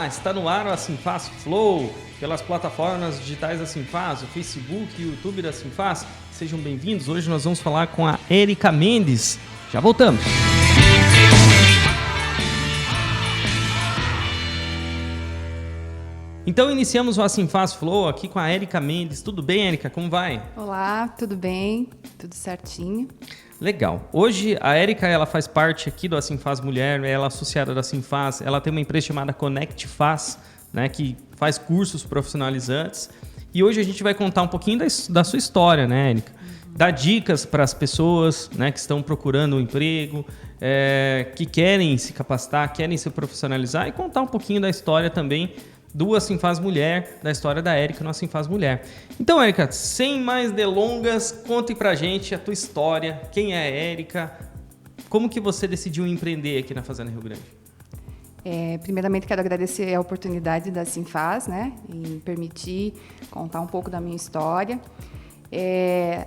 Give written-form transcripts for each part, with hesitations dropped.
Olá, está no ar o Assinfaz Flow, pelas plataformas digitais da Assinfaz, o Facebook e o YouTube da Assinfaz. Sejam bem-vindos. Hoje nós vamos falar com a Érica Mendes. Já voltamos. Então iniciamos o Assinfaz Flow aqui com a Érica Mendes. Tudo bem, Érica? Como vai? Olá, tudo bem? Tudo certinho. Legal. Hoje a Érica, ela faz parte aqui do Assinfaz Mulher, ela é associada da Assinfaz, ela tem uma empresa chamada ConnectFaz, né, que faz cursos profissionalizantes. E hoje a gente vai contar um pouquinho da sua história, né, Érica? Dar dicas para as pessoas, né, que estão procurando um emprego, que querem se capacitar, querem se profissionalizar, e contar um pouquinho da história também do Assinfaz Mulher, da história da Érica no Assinfaz Mulher. Então, Érica, sem mais delongas, conte pra gente a tua história, quem é a Érica, como que você decidiu empreender aqui na Fazenda Rio Grande? Primeiramente, quero agradecer a oportunidade da Assinfaz, né, em permitir contar um pouco da minha história.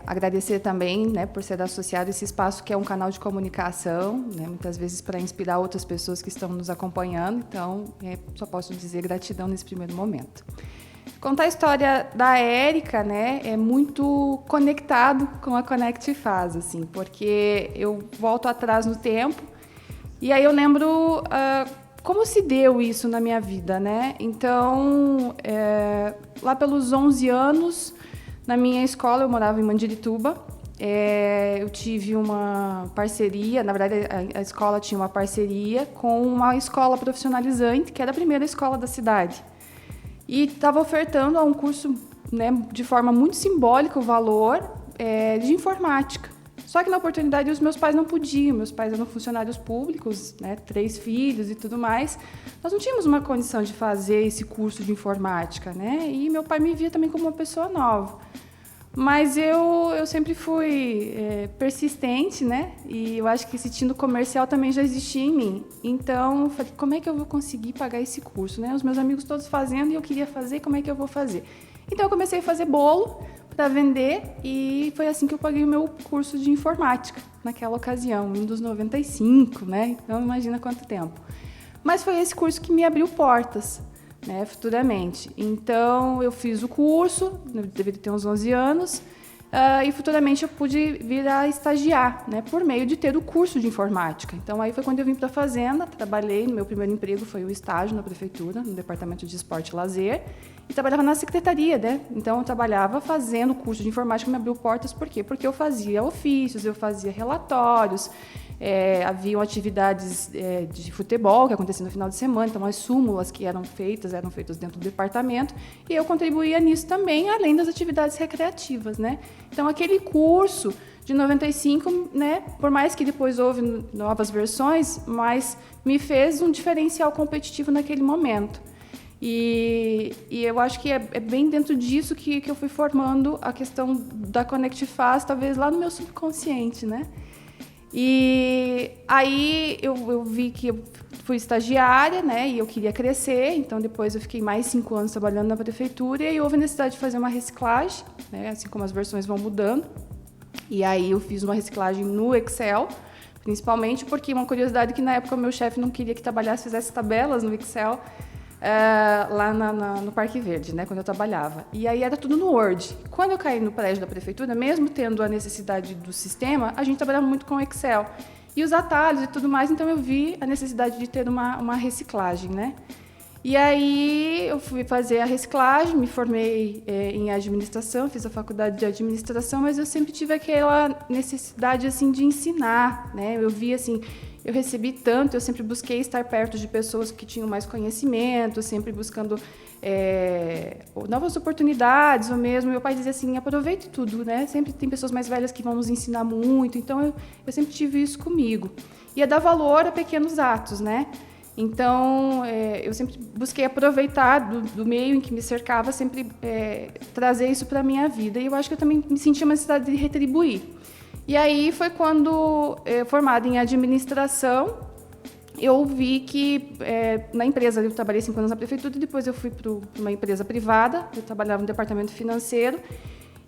Agradecer também, né, por ser associado a esse espaço que é um canal de comunicação, né, muitas vezes para inspirar outras pessoas que estão nos acompanhando. Então, só posso dizer gratidão nesse primeiro momento. Contar a história da Érica, né, é muito conectado com a ConnectFaz, assim, porque eu volto atrás no tempo e aí eu lembro como se deu isso na minha vida, né? Então, lá pelos 11 anos, na minha escola, eu morava em Mandirituba, eu tive uma parceria, na verdade a escola tinha uma parceria com uma escola profissionalizante, que era a primeira escola da cidade. E estava ofertando um curso, né, de forma muito simbólica o valor de informática. Só que na oportunidade os meus pais não podiam, meus pais eram funcionários públicos, né, 3 filhos e tudo mais. Nós não tínhamos uma condição de fazer esse curso de informática, né? E meu pai me via também como uma pessoa nova. Mas eu sempre fui persistente, né? E eu acho que esse tino comercial também já existia em mim. Então, eu falei, como é que eu vou conseguir pagar esse curso, né? Os meus amigos todos fazendo e eu queria fazer, como é que eu vou fazer? Então, eu comecei a fazer bolo para vender e foi assim que eu paguei o meu curso de informática naquela ocasião, em 95, né? Então, imagina quanto tempo. Mas foi esse curso que me abriu portas, né, futuramente. Então, eu fiz o curso, eu deveria ter uns 11 anos, e futuramente eu pude vir a estagiar, né, por meio de ter o curso de informática. Então, aí foi quando eu vim para a Fazenda, trabalhei, no meu primeiro emprego foi o estágio na prefeitura, no departamento de esporte e lazer, e trabalhava na secretaria, né? Então, eu trabalhava fazendo o curso de informática, me abriu portas, por quê? Porque eu fazia ofícios, eu fazia relatórios, haviam atividades de futebol que aconteciam no final de semana, então as súmulas que eram feitas dentro do departamento, e eu contribuía nisso também, além das atividades recreativas, né? Então, aquele curso de 95, né, por mais que depois houve novas versões, mas me fez um diferencial competitivo naquele momento. E eu acho que é bem dentro disso que eu fui formando a questão da ConnectFaz, talvez lá no meu subconsciente, né? E aí eu vi que eu fui estagiária, né, e eu queria crescer, então depois eu fiquei mais 5 anos trabalhando na prefeitura e houve a necessidade de fazer uma reciclagem, né, assim como as versões vão mudando. E aí eu fiz uma reciclagem no Excel, principalmente porque uma curiosidade que na época o meu chefe não queria que trabalhasse, fizesse tabelas no Excel, lá no Parque Verde, né, quando eu trabalhava. E aí era tudo no Word. Quando eu caí no prédio da prefeitura, mesmo tendo a necessidade do sistema, a gente trabalhava muito com Excel. E os atalhos e tudo mais, então eu vi a necessidade de ter uma reciclagem, né? E aí eu fui fazer a reciclagem, me formei em administração, fiz a faculdade de administração, mas eu sempre tive aquela necessidade assim de ensinar, né? Eu vi assim, eu recebi tanto, eu sempre busquei estar perto de pessoas que tinham mais conhecimento, sempre buscando novas oportunidades, ou mesmo, meu pai dizia assim, aproveite tudo, né? Sempre tem pessoas mais velhas que vão nos ensinar muito, então eu sempre tive isso comigo. E dar valor a pequenos atos, né? Então, eu sempre busquei aproveitar do meio em que me cercava, sempre trazer isso para a minha vida. E eu acho que eu também me sentia uma necessidade de retribuir. E aí foi quando, formada em administração, eu vi que na empresa, eu trabalhei 5 anos na prefeitura, e depois eu fui para uma empresa privada, eu trabalhava no departamento financeiro,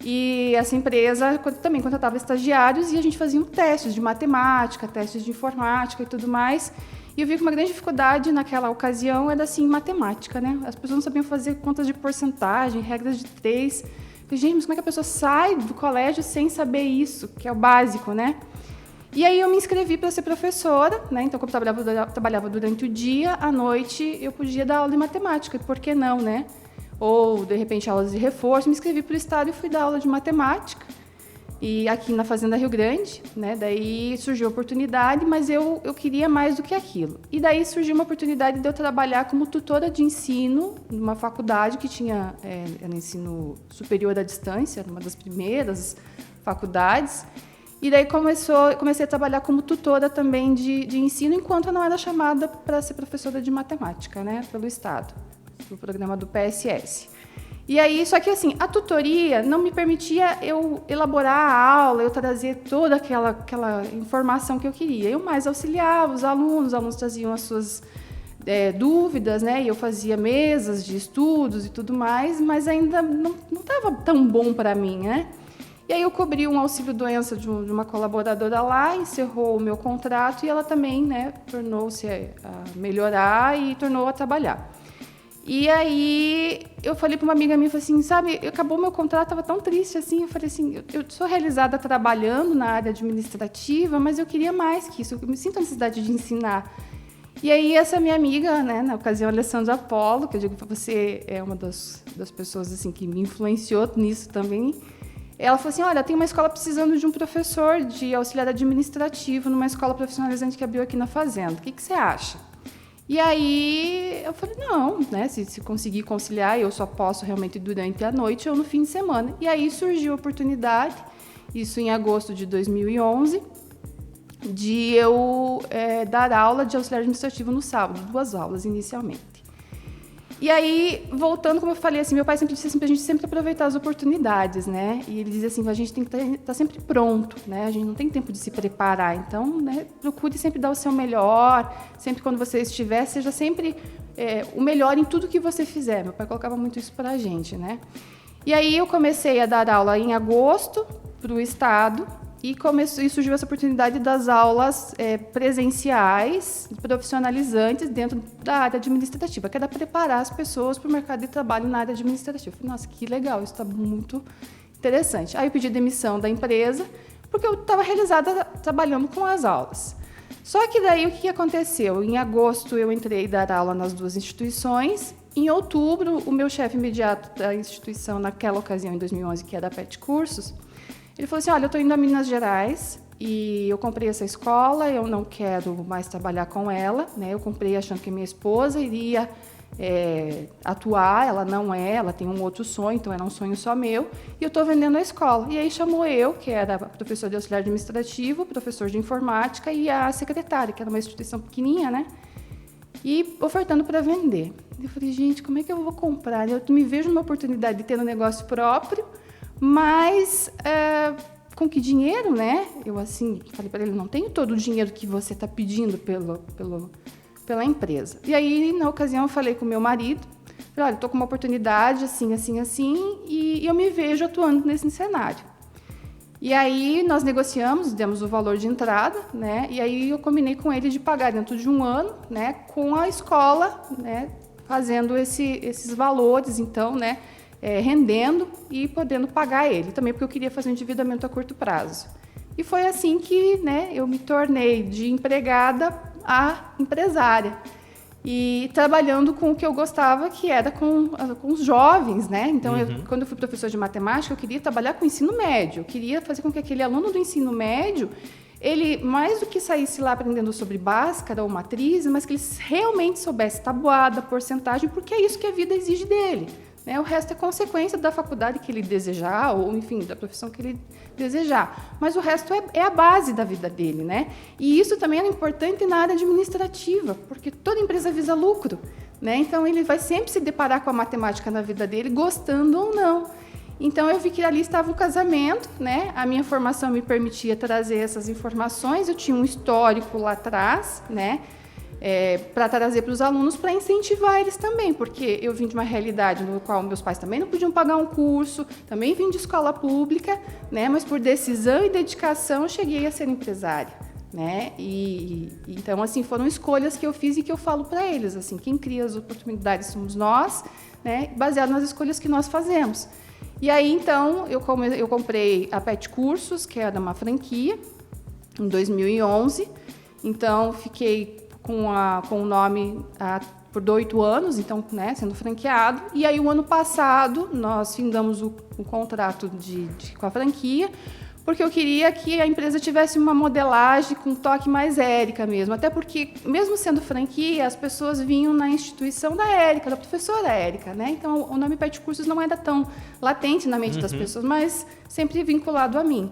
e essa empresa também contratava estagiários e a gente fazia testes de matemática, testes de informática e tudo mais. E eu vi que uma grande dificuldade naquela ocasião era, assim, matemática, né? As pessoas não sabiam fazer contas de porcentagem, regras de 3. Eu falei, gente, mas como é que a pessoa sai do colégio sem saber isso, que é o básico, né? E aí eu me inscrevi para ser professora, né? Então, como eu trabalhava durante o dia, à noite eu podia dar aula de matemática, por que não, né? Ou, de repente, aulas de reforço. Me inscrevi para o estado e fui dar aula de matemática. E aqui na Fazenda Rio Grande, né? Daí surgiu a oportunidade, mas eu queria mais do que aquilo. E daí surgiu uma oportunidade de eu trabalhar como tutora de ensino numa faculdade que tinha era ensino superior à distância, uma das primeiras faculdades. E daí comecei a trabalhar como tutora também de ensino, enquanto eu não era chamada para ser professora de matemática, né? Pelo Estado, no programa do PSS. E aí, só que assim, a tutoria não me permitia eu elaborar a aula, eu trazer toda aquela informação que eu queria. Eu mais auxiliava os alunos traziam as suas dúvidas, né? E eu fazia mesas de estudos e tudo mais, mas ainda não estava tão bom para mim, né? E aí eu cobri um auxílio-doença de uma colaboradora lá, encerrou o meu contrato e ela também, né, tornou-se a melhorar e tornou a trabalhar. E aí eu falei para uma amiga minha, falei assim, sabe, acabou meu contrato, estava tão triste assim, eu falei assim, eu sou realizada trabalhando na área administrativa, mas eu queria mais que isso, eu me sinto a necessidade de ensinar. E aí essa minha amiga, né, na ocasião, Alessandra Apolo, que eu digo para você, é uma das pessoas assim que me influenciou nisso também, ela falou assim, olha, tem uma escola precisando de um professor de auxiliar administrativo numa escola profissionalizante que abriu aqui na Fazenda, o que você acha? E aí eu falei, não, né, se conseguir conciliar, eu só posso realmente durante a noite ou no fim de semana. E aí surgiu a oportunidade, isso em agosto de 2011, de eu dar aula de auxiliar administrativo no sábado, 2 aulas inicialmente. E aí, voltando, como eu falei, assim, meu pai sempre disse assim, para a gente sempre aproveitar as oportunidades, né? E ele dizia assim, a gente tem que estar sempre pronto, né? A gente não tem tempo de se preparar. Então, né, procure sempre dar o seu melhor, sempre quando você estiver, seja sempre o melhor em tudo que você fizer. Meu pai colocava muito isso para a gente, né? E aí eu comecei a dar aula em agosto para o estado, e surgiu essa oportunidade das aulas presenciais, profissionalizantes dentro da área administrativa, que era preparar as pessoas para o mercado de trabalho na área administrativa. Eu falei, nossa, que legal, isso está muito interessante. Aí eu pedi demissão da empresa, porque eu estava realizada trabalhando com as aulas. Só que daí o que aconteceu? Em agosto eu entrei dar aula nas 2 instituições. Em outubro, o meu chefe imediato da instituição, naquela ocasião, em 2011, que era a PET Cursos, ele falou assim, olha, eu estou indo a Minas Gerais e eu comprei essa escola, eu não quero mais trabalhar com ela, né? Eu comprei achando que minha esposa iria atuar, ela não ela tem um outro sonho, então era um sonho só meu, e eu estou vendendo a escola. E aí chamou eu, que era professor de auxiliar administrativo, professor de informática e a secretária, que era uma instituição pequenininha, né? E ofertando para vender. Eu falei, gente, como é que eu vou comprar? Eu me vejo numa oportunidade de ter um negócio próprio, mas com que dinheiro, né? Eu assim falei para ele, não tenho todo o dinheiro que você está pedindo pela empresa. E aí, na ocasião, eu falei com o meu marido, falei, olha, estou com uma oportunidade assim, assim, assim, e eu me vejo atuando nesse cenário. E aí nós negociamos, demos o valor de entrada, né? E aí eu combinei com ele de pagar dentro de 1 ano, né? Com a escola, né? Fazendo esses valores, então, né? Rendendo e podendo pagar ele. Também porque eu queria fazer um endividamento a curto prazo. E foi assim que, né? Eu me tornei de empregada a empresária. E trabalhando com o que eu gostava, que era com os jovens, né? Então, quando eu fui professor de matemática, eu queria trabalhar com o ensino médio. Eu queria fazer com que aquele aluno do ensino médio, ele, mais do que saísse lá aprendendo sobre Bhaskara ou matrizes, mas que ele realmente soubesse tabuada, porcentagem, porque é isso que a vida exige dele. Né? O resto é consequência da faculdade que ele desejar, ou, enfim, da profissão que ele desejar. Mas o resto é a base da vida dele, né? E isso também é importante na área administrativa, porque toda empresa visa lucro, né? Então, ele vai sempre se deparar com a matemática na vida dele, gostando ou não. Então, eu vi que ali estava um casamento, né? A minha formação me permitia trazer essas informações, eu tinha um histórico lá atrás, né? Para trazer para os alunos, para incentivar eles também, porque eu vim de uma realidade no qual meus pais também não podiam pagar um curso, também vim de escola pública, né? Mas por decisão e dedicação eu cheguei a ser empresária. né? Então, assim, foram escolhas que eu fiz e que eu falo para eles, assim, quem cria as oportunidades somos nós, né? Baseado nas escolhas que nós fazemos. E aí, então, eu comprei a Pet Cursos, que era uma franquia, em 2011. Então, fiquei com o nome por 8 anos, então, né, sendo franqueado. E aí, o ano passado, nós findamos o contrato com a franquia, porque eu queria que a empresa tivesse uma modelagem com um toque mais Érica mesmo. Até porque, mesmo sendo franquia, as pessoas vinham na instituição da Érica, da professora Érica, né? Então, o nome Pet Cursos não era tão latente na mente das pessoas, mas sempre vinculado a mim.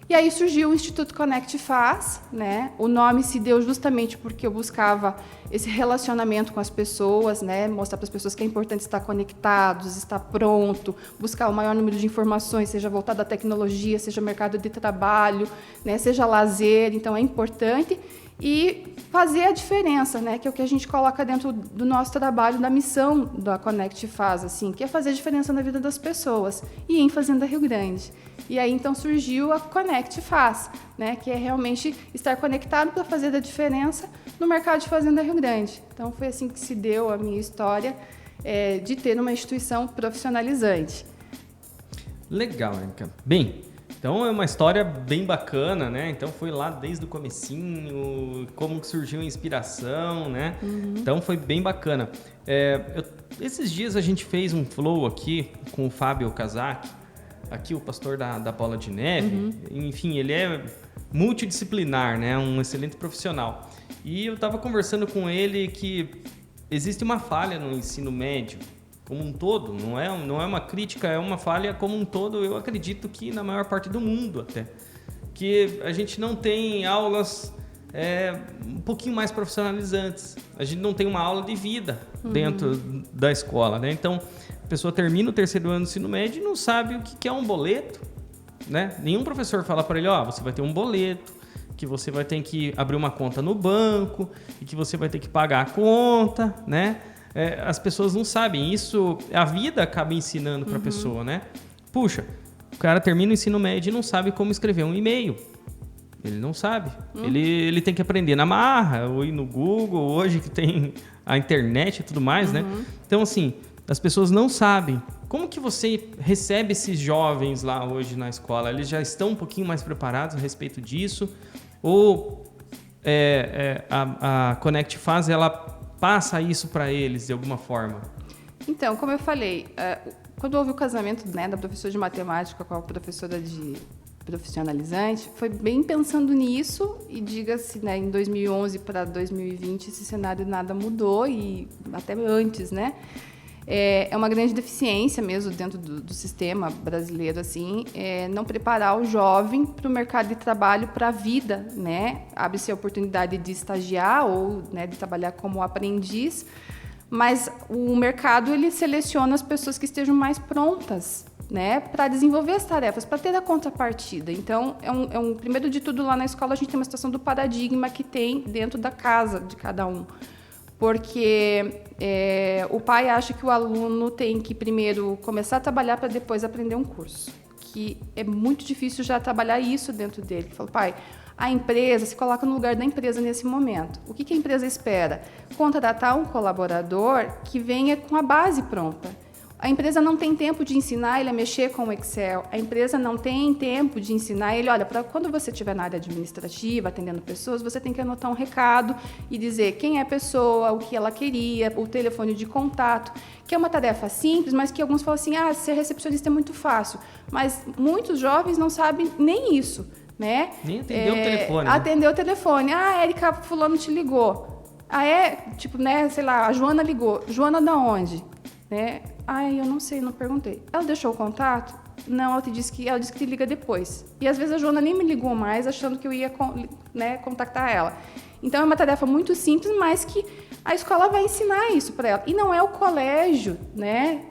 E aí surgiu o Instituto Connect Faz, né? O nome se deu justamente porque eu buscava esse relacionamento com as pessoas, né? Mostrar para as pessoas que é importante estar conectados, estar pronto, buscar o maior número de informações, seja voltado à tecnologia, seja mercado de trabalho, né? Seja lazer, então é importante. E fazer a diferença, né? Que é o que a gente coloca dentro do nosso trabalho, da missão da Connect Faz, assim, que é fazer a diferença na vida das pessoas, e em Fazenda Rio Grande. E aí, então, surgiu a Connect Faz, né? Que é realmente estar conectado para fazer a diferença no mercado de Fazenda Rio Grande. Então, foi assim que se deu a minha história de ter uma instituição profissionalizante. Legal, Érica. Bem, então é uma história bem bacana, né? Então foi lá desde o comecinho, como que surgiu a inspiração, né? Então foi bem bacana. Esses dias a gente fez um flow aqui com o Fábio Kazak, aqui o pastor da Bola de Neve. Enfim, ele é multidisciplinar, né? Um excelente profissional. E eu estava conversando com ele que existe uma falha no ensino médio como um todo, não é uma crítica, é uma falha como um todo, eu acredito que na maior parte do mundo até, que a gente não tem aulas um pouquinho mais profissionalizantes, a gente não tem uma aula de vida dentro da escola, né? Então, a pessoa termina o 3º ano do ensino médio e não sabe o que é um boleto, né? Nenhum professor fala para ele, você vai ter um boleto, que você vai ter que abrir uma conta no banco e que você vai ter que pagar a conta, né? As pessoas não sabem, isso a vida acaba ensinando para a pessoa, né? Puxa, o cara termina o ensino médio e não sabe como escrever um e-mail. Ele não sabe. Ele tem que aprender na marra, ou ir no Google, hoje que tem a internet e tudo mais, né? Então, assim, as pessoas não sabem. Como que você recebe esses jovens lá hoje na escola? Eles já estão um pouquinho mais preparados a respeito disso? Ou a Connect Faz, ela passa isso para eles de alguma forma? Então, como eu falei, quando houve o casamento, né, da professora de matemática com a professora de profissionalizante, foi bem pensando nisso e, diga-se, né, em 2011 para 2020 esse cenário nada mudou e até antes, né? É uma grande deficiência mesmo dentro do sistema brasileiro, assim, não preparar o jovem para o mercado de trabalho, para a vida, né? Abre-se a oportunidade de estagiar ou, né, de trabalhar como aprendiz, mas o mercado ele seleciona as pessoas que estejam mais prontas, né, para desenvolver as tarefas, para ter a contrapartida. Então, primeiro de tudo, lá na escola a gente tem uma situação do paradigma que tem dentro da casa de cada um. Porque o pai acha que o aluno tem que primeiro começar a trabalhar para depois aprender um curso. Que é muito difícil já trabalhar isso dentro dele. Ele fala, pai, a empresa se coloca no lugar da empresa nesse momento. O que a empresa espera? Contratar um colaborador que venha com a base pronta. A empresa não tem tempo de ensinar ele a mexer com o Excel. A empresa não tem tempo de ensinar ele, olha, quando você estiver na área administrativa, atendendo pessoas, você tem que anotar um recado e dizer quem é a pessoa, o que ela queria, o telefone de contato, que é uma tarefa simples, mas que alguns falam assim, ser recepcionista é muito fácil. Mas muitos jovens não sabem nem isso, né? Nem atender o telefone. Atender o telefone. Érica, fulano te ligou. Tipo, né, sei lá, a Joana ligou. Joana da onde? Né? Eu não sei, não perguntei. Ela deixou o contato? Não, ela disse que te liga depois. E às vezes a Joana nem me ligou mais, achando que eu ia, né, contactar ela. Então é uma tarefa muito simples, mas que a escola vai ensinar isso para ela. E não é o colégio, né,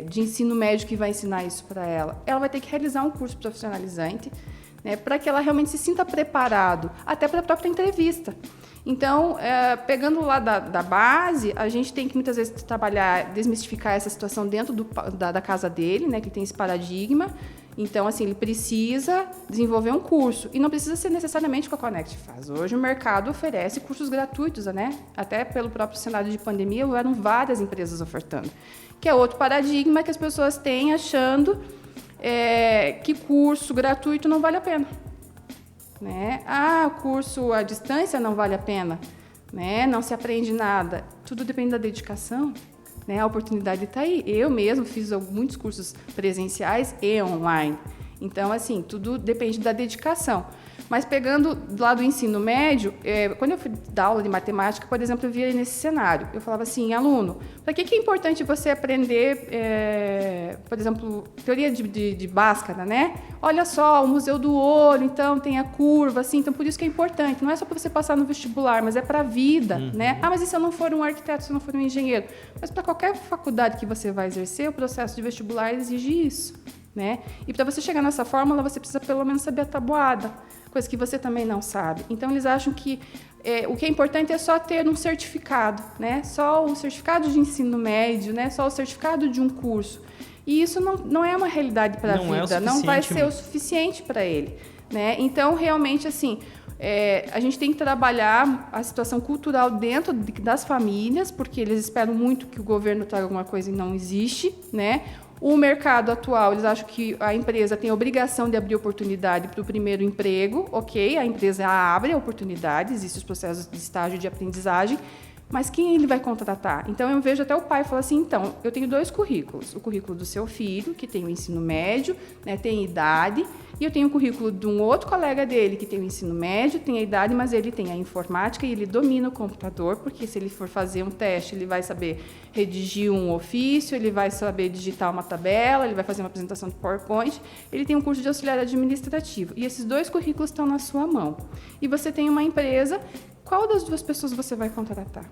de ensino médio que vai ensinar isso para ela. Ela vai ter que realizar um curso profissionalizante, né, para que ela realmente se sinta preparado, até para a própria entrevista. Então, pegando lá da base, a gente tem que muitas vezes trabalhar, desmistificar essa situação dentro da casa dele, né, que tem esse paradigma, Então, assim, ele precisa desenvolver um curso. E não precisa ser necessariamente com a Connect Faz. Hoje o mercado oferece cursos gratuitos, né? Até pelo próprio cenário de pandemia, houveram várias empresas ofertando. Que é outro paradigma que as pessoas têm achando que curso gratuito não vale a pena. Né? Curso à distância não vale a pena. Né? Não se aprende nada. Tudo depende da dedicação. Né? A oportunidade está aí. Eu mesmo fiz muitos cursos presenciais e online. Então, assim, tudo depende da dedicação. Mas pegando lá do ensino médio, quando eu fui dar aula de matemática, por exemplo, eu via nesse cenário. Eu falava assim, aluno, para que é importante você aprender, por exemplo, teoria de Bhaskara, né? Olha só, o Museu do Ouro, então, tem a curva, assim, então por isso que é importante. Não é só para você passar no vestibular, mas é para a vida, né? Mas e se eu não for um arquiteto, se eu não for um engenheiro? Mas para qualquer faculdade que você vai exercer, o processo de vestibular exige isso, né? E para você chegar nessa fórmula, você precisa pelo menos saber a tabuada, coisa que você também não sabe. Então, eles acham que o que é importante é só ter um certificado, né? Só o certificado de ensino médio, né? Só o certificado de um curso. E isso não é uma realidade para a vida, não vai ser o suficiente para ele, né? Então, realmente, assim, a gente tem que trabalhar a situação cultural dentro das famílias, porque eles esperam muito que o governo traga alguma coisa e não existe, né? O mercado atual, eles acham que a empresa tem a obrigação de abrir oportunidade para o primeiro emprego, ok, a empresa abre a oportunidade, existem os processos de estágio de aprendizagem, mas quem ele vai contratar? Então, eu vejo até o pai falar assim, então, eu tenho 2 currículos, o currículo do seu filho, que tem o ensino médio, né, tem idade, e eu tenho o currículo de um outro colega dele, que tem o ensino médio, tem a idade, mas ele tem a informática e ele domina o computador, porque se ele for fazer um teste, ele vai saber redigir um ofício, ele vai saber digitar uma tabela, ele vai fazer uma apresentação de PowerPoint, ele tem um curso de auxiliar administrativo. E esses 2 currículos estão na sua mão. E você tem uma empresa, qual das 2 pessoas você vai contratar?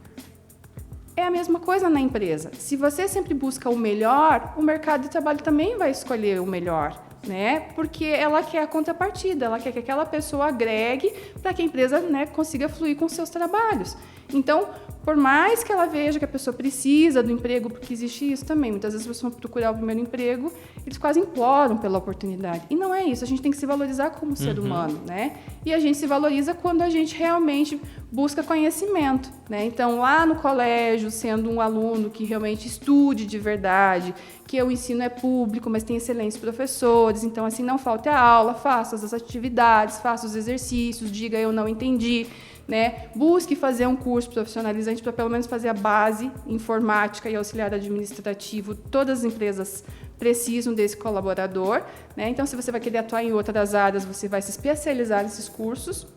É a mesma coisa na empresa. Se você sempre busca o melhor, o mercado de trabalho também vai escolher o melhor, né? Porque ela quer a contrapartida, ela quer que aquela pessoa agregue para que a empresa, né, consiga fluir com seus trabalhos. Então, por mais que ela veja que a pessoa precisa do emprego, porque existe isso também, muitas vezes as pessoas vão procurar o primeiro emprego, eles quase imploram pela oportunidade. E não é isso, a gente tem que se valorizar como ser humano, né? E a gente se valoriza quando a gente realmente busca conhecimento, né? Então, lá no colégio, sendo um aluno que realmente estude de verdade, que o ensino é público, mas tem excelentes professores, então, assim, não falte a aula, faça as atividades, faça os exercícios, diga eu não entendi, né? Busque fazer um curso profissionalizante para pelo menos fazer a base informática e auxiliar administrativo. Todas as empresas precisam desse colaborador, né? Então, se você vai querer atuar em outras áreas, você vai se especializar nesses cursos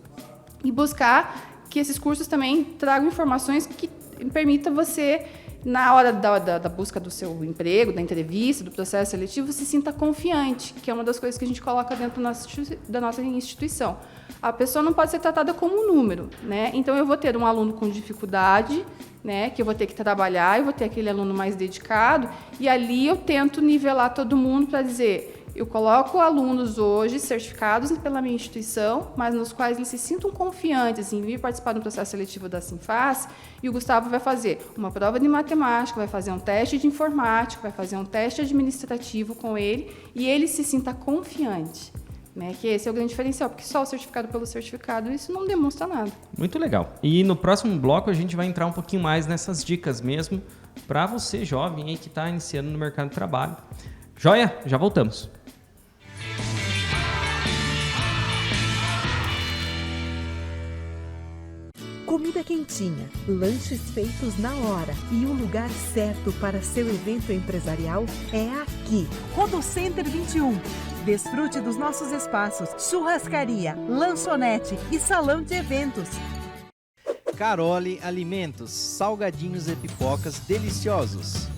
e buscar que esses cursos também tragam informações que permitam você, na hora da busca do seu emprego, da entrevista, do processo seletivo, se sinta confiante, que é uma das coisas que a gente coloca dentro da nossa instituição. A pessoa não pode ser tratada como um número, né? Então, eu vou ter um aluno com dificuldade, né, que eu vou ter que trabalhar, eu vou ter aquele aluno mais dedicado, e ali eu tento nivelar todo mundo para dizer, eu coloco alunos hoje certificados pela minha instituição, mas nos quais eles se sintam confiantes em vir participar do processo seletivo da Sinfaz, e o Gustavo vai fazer uma prova de matemática, vai fazer um teste de informática, vai fazer um teste administrativo com ele, e ele se sinta confiante. Né, que esse é o grande diferencial, porque só o certificado pelo certificado, isso não demonstra nada. Muito legal. E no próximo bloco a gente vai entrar um pouquinho mais nessas dicas mesmo para você jovem aí que está iniciando no mercado de trabalho. Joia? Já voltamos. Comida quentinha, lanches feitos na hora e o lugar certo para seu evento empresarial é aqui. Rodocenter 21. Desfrute dos nossos espaços, churrascaria, lanchonete e salão de eventos. Carole Alimentos, salgadinhos e pipocas deliciosos.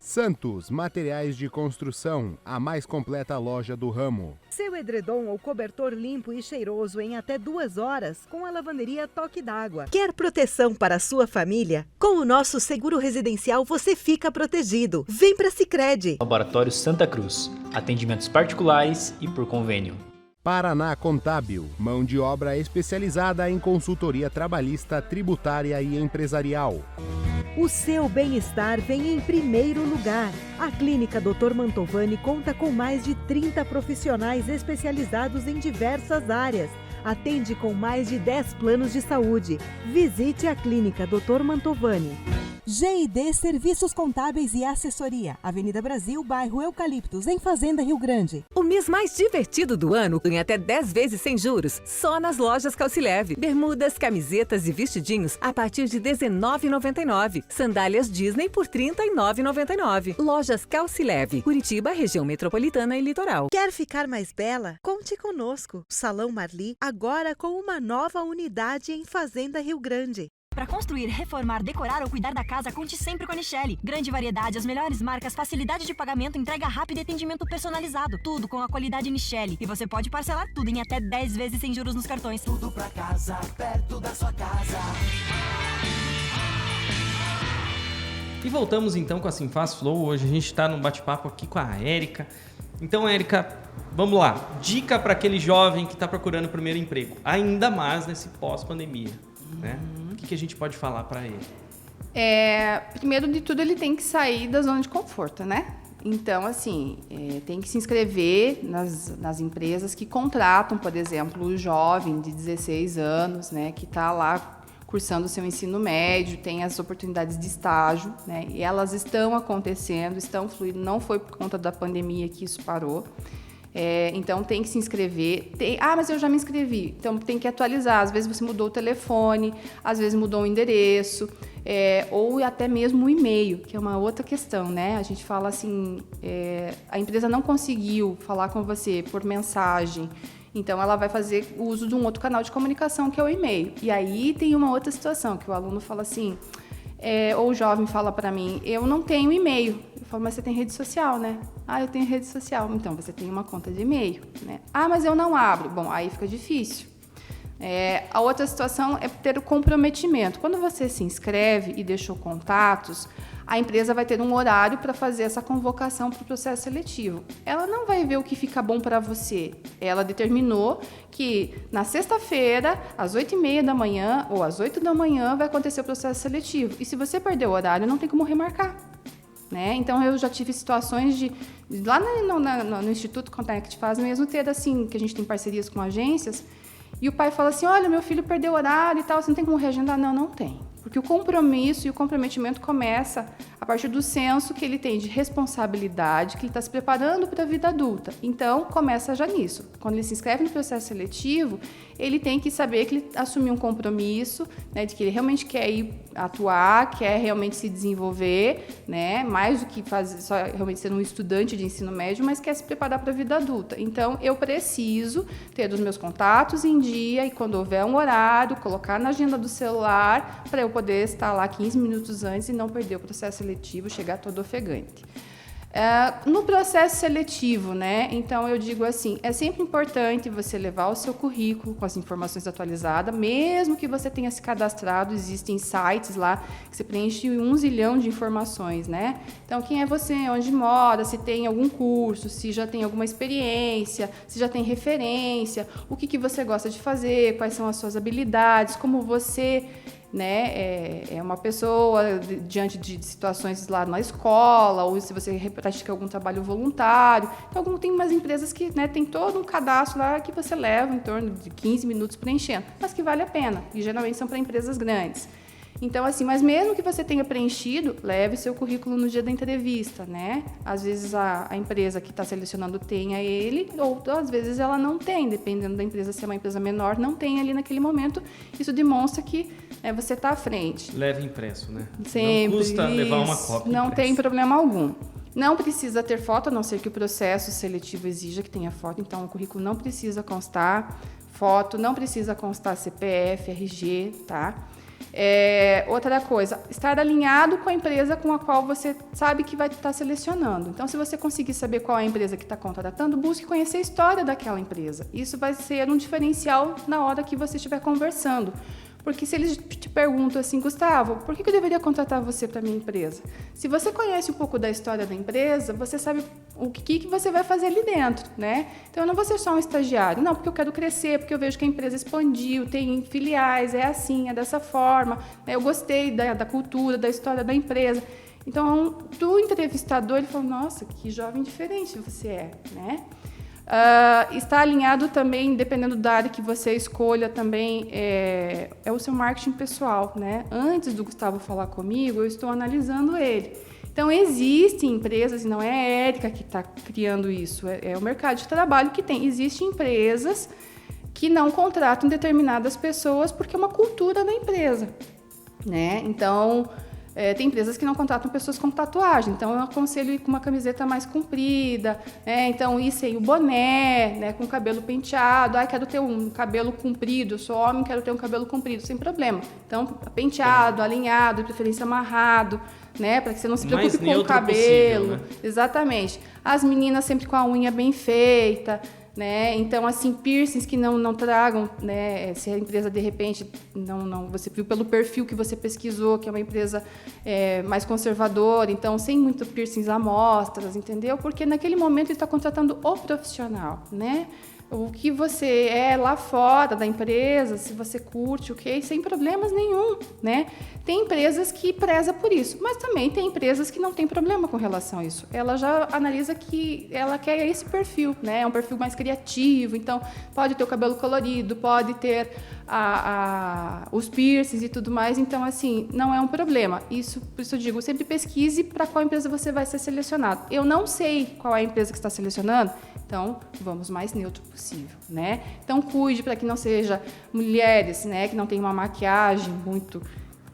Santos Materiais de Construção, a mais completa loja do ramo. Seu edredom ou cobertor limpo e cheiroso em até 2 horas com a lavanderia Toque d'Água. Quer proteção para a sua família? Com o nosso seguro residencial você fica protegido. Vem para Sicredi. Laboratório Santa Cruz, atendimentos particulares e por convênio. Paraná Contábil, mão de obra especializada em consultoria trabalhista, tributária e empresarial. O seu bem-estar vem em primeiro lugar. A Clínica Dr. Mantovani conta com mais de 30 profissionais especializados em diversas áreas. Atende com mais de 10 planos de saúde. Visite a Clínica Dr. Mantovani. G&D Serviços Contábeis e Assessoria. Avenida Brasil, bairro Eucaliptos, em Fazenda Rio Grande. O mês mais divertido do ano em até 10 vezes sem juros, só nas lojas Calcileve. Bermudas, camisetas e vestidinhos a partir de R$ 19,99. Sandálias Disney por R$ 39,99. Lojas Calcileve, Curitiba, região metropolitana e litoral. Quer ficar mais bela? Conte conosco. Salão Marli, agora com uma nova unidade em Fazenda Rio Grande. Para construir, reformar, decorar ou cuidar da casa, conte sempre com a Nichelle. Grande variedade, as melhores marcas, facilidade de pagamento, entrega rápida e atendimento personalizado. Tudo com a qualidade Nichelle. E você pode parcelar tudo em até 10 vezes sem juros nos cartões. Tudo pra casa, perto da sua casa. E voltamos então com a Sinfaz Flow. Hoje a gente está num bate-papo aqui com a Érica. Então, Érica, vamos lá. Dica para aquele jovem que está procurando o primeiro emprego, ainda mais nesse pós-pandemia, né? O que a gente pode falar para ele? Primeiro de tudo, ele tem que sair da zona de conforto, né? Então, assim, tem que se inscrever nas empresas que contratam, por exemplo, o jovem de 16 anos, né, que está lá cursando o seu ensino médio, tem as oportunidades de estágio, né? E elas estão acontecendo, estão fluindo, não foi por conta da pandemia que isso parou. Então tem que se inscrever. Mas eu já me inscrevi. Então tem que atualizar. Às vezes você mudou o telefone, às vezes mudou o endereço, ou até mesmo o e-mail, que é uma outra questão, né? A gente fala assim, a empresa não conseguiu falar com você por mensagem, então ela vai fazer uso de um outro canal de comunicação, que é o e-mail. E aí tem uma outra situação, que o aluno fala assim, ou o jovem fala para mim, eu não tenho e-mail. Eu falo, mas você tem rede social, né? Eu tenho rede social. Então, você tem uma conta de e-mail, né? Mas eu não abro. Bom, aí fica difícil. A outra situação é ter o comprometimento. Quando você se inscreve e deixou contatos, a empresa vai ter um horário para fazer essa convocação para o processo seletivo. Ela não vai ver o que fica bom para você. Ela determinou que na sexta-feira, às 8h30 da manhã ou às 8 da manhã, vai acontecer o processo seletivo. E se você perder o horário, não tem como remarcar, né? Então, eu já tive situações de lá no Instituto Connect Faz mesmo ter assim, que a gente tem parcerias com agências, e o pai fala assim, olha, meu filho perdeu o horário e tal, você não tem como reagendar? Não tem. Porque o compromisso e o comprometimento começa a partir do senso que ele tem de responsabilidade, que ele está se preparando para a vida adulta. Então, começa já nisso. Quando ele se inscreve no processo seletivo, ele tem que saber que ele assumiu um compromisso, né, de que ele realmente quer ir atuar, quer realmente se desenvolver, né, mais do que só realmente ser um estudante de ensino médio, mas quer se preparar para a vida adulta. Então, eu preciso ter os meus contatos em dia e, quando houver um horário, colocar na agenda do celular para eu poder estar lá 15 minutos antes e não perder o processo seletivo, chegar todo ofegante. No processo seletivo, né? Então, eu digo assim, é sempre importante você levar o seu currículo com as informações atualizadas, mesmo que você tenha se cadastrado, existem sites lá que você preenche 1 zilhão de informações, né? Então, quem é você, onde mora, se tem algum curso, se já tem alguma experiência, se já tem referência, o que você gosta de fazer, quais são as suas habilidades, como você, né, é uma pessoa diante de situações lá na escola, ou se você pratica algum trabalho voluntário. Então, tem umas empresas que, né, tem todo um cadastro lá que você leva em torno de 15 minutos preenchendo, mas que vale a pena, e geralmente são para empresas grandes. Então, assim, mas mesmo que você tenha preenchido, leve seu currículo no dia da entrevista, né? Às vezes a empresa que está selecionando tem a ele, ou às vezes ela não tem, dependendo da empresa, se é uma empresa menor, não tem ali naquele momento. Isso demonstra que você está à frente. Leve impresso, né? Sempre. Não custa levar uma cópia Não impressa. Tem problema algum. Não precisa ter foto, a não ser que o processo seletivo exija que tenha foto. Então, o currículo não precisa constar foto, não precisa constar CPF, RG, tá? Outra coisa, estar alinhado com a empresa com a qual você sabe que vai estar selecionando. Então, se você conseguir saber qual é a empresa que está contratando, busque conhecer a história daquela empresa. Isso vai ser um diferencial na hora que você estiver conversando. Porque se eles te perguntam assim, Gustavo, por que eu deveria contratar você para minha empresa? Se você conhece um pouco da história da empresa, você sabe o que você vai fazer ali dentro, né? Então, eu não vou ser só um estagiário. Não, porque eu quero crescer, porque eu vejo que a empresa expandiu, tem filiais, é assim, é dessa forma. Né? Eu gostei da cultura, da história da empresa. Então, do entrevistador, ele falou, nossa, que jovem diferente você é, né? Está alinhado também, dependendo da área que você escolha também, é o seu marketing pessoal, né? Antes do Gustavo falar comigo, eu estou analisando ele. Então, existem empresas, e não é a Érica que está criando isso, é o mercado de trabalho que tem. Existem empresas que não contratam determinadas pessoas porque é uma cultura da empresa, né? Então, tem empresas que não contratam pessoas com tatuagem, então eu aconselho ir com uma camiseta mais comprida, então ir sem o boné, né, com o cabelo penteado. Quero ter um cabelo comprido, eu sou homem, quero ter um cabelo comprido, sem problema. Então, penteado, alinhado, de preferência amarrado, né, para que você não se preocupe com o cabelo. Possível, né? Exatamente. As meninas sempre com a unha bem feita, né? Então, assim, piercings que não tragam, né? Se a empresa, de repente, não você viu pelo perfil que você pesquisou, que é uma empresa mais conservadora, então, sem muito piercings amostras, entendeu? Porque naquele momento ele está contratando o profissional, né? O que você é lá fora da empresa, se você curte, ok, sem problemas nenhum, né? Tem empresas que prezam por isso, mas também tem empresas que não tem problema com relação a isso. Ela já analisa que ela quer esse perfil, né? É um perfil mais criativo, então pode ter o cabelo colorido, pode ter os piercings e tudo mais, então, assim, não é um problema. Por isso eu digo, sempre pesquise para qual empresa você vai ser selecionado. Eu não sei qual é a empresa que está selecionando, então vamos mais neutro possível, né? Então cuide para que não seja mulheres, né, que não tem uma maquiagem muito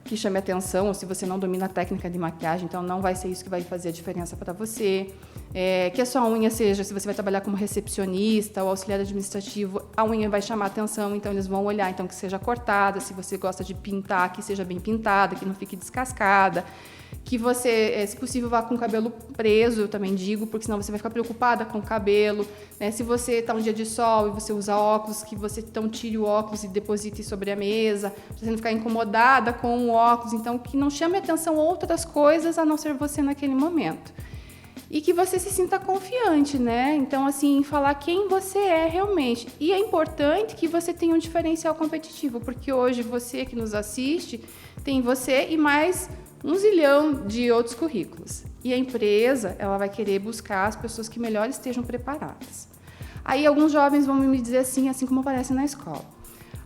que chame atenção, ou se você não domina a técnica de maquiagem, então não vai ser isso que vai fazer a diferença para você. Que a sua unha seja, se você vai trabalhar como recepcionista ou auxiliar administrativo, a unha vai chamar atenção, então eles vão olhar, então que seja cortada, se você gosta de pintar, que seja bem pintada, que não fique descascada. Que você, se possível, vá com o cabelo preso, eu também digo, porque senão você vai ficar preocupada com o cabelo, né? Se você está um dia de sol e você usa óculos, que você então tire o óculos e deposite sobre a mesa, para você não ficar incomodada com o óculos, então que não chame atenção outras coisas a não ser você naquele momento. E que você se sinta confiante, né? Então, assim, falar quem você é realmente. E é importante que você tenha um diferencial competitivo, porque hoje você que nos assiste, tem você e mais 1 zilhão de outros currículos. E a empresa, ela vai querer buscar as pessoas que melhor estejam preparadas. Aí alguns jovens vão me dizer assim como aparece na escola.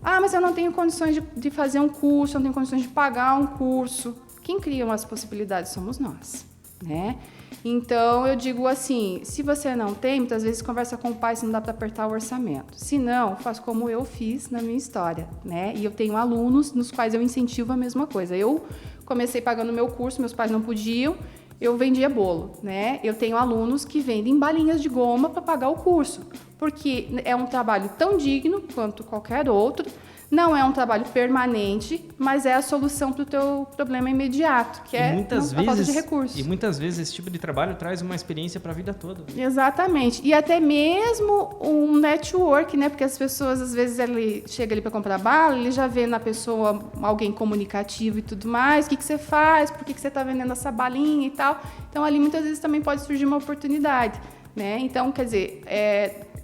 Mas eu não tenho condições de fazer um curso, eu não tenho condições de pagar um curso. Quem cria as possibilidades somos nós, né? Então, eu digo assim, se você não tem, muitas vezes conversa com o pai se não dá para apertar o orçamento. Se não, faz como eu fiz na minha história, né? E eu tenho alunos nos quais eu incentivo a mesma coisa. Eu comecei pagando meu curso, meus pais não podiam, eu vendia bolo, né? Eu tenho alunos que vendem balinhas de goma para pagar o curso, porque é um trabalho tão digno quanto qualquer outro. Não é um trabalho permanente, mas é a solução para o teu problema imediato, que é a falta de recursos. E muitas vezes esse tipo de trabalho traz uma experiência para a vida toda. Exatamente. E até mesmo um network, né? Porque as pessoas, às vezes, ele chega ali para comprar bala, ele já vê na pessoa alguém comunicativo e tudo mais. O que você faz? Por que você está vendendo essa balinha e tal? Então, ali, muitas vezes, também pode surgir uma oportunidade, né? Então, quer dizer,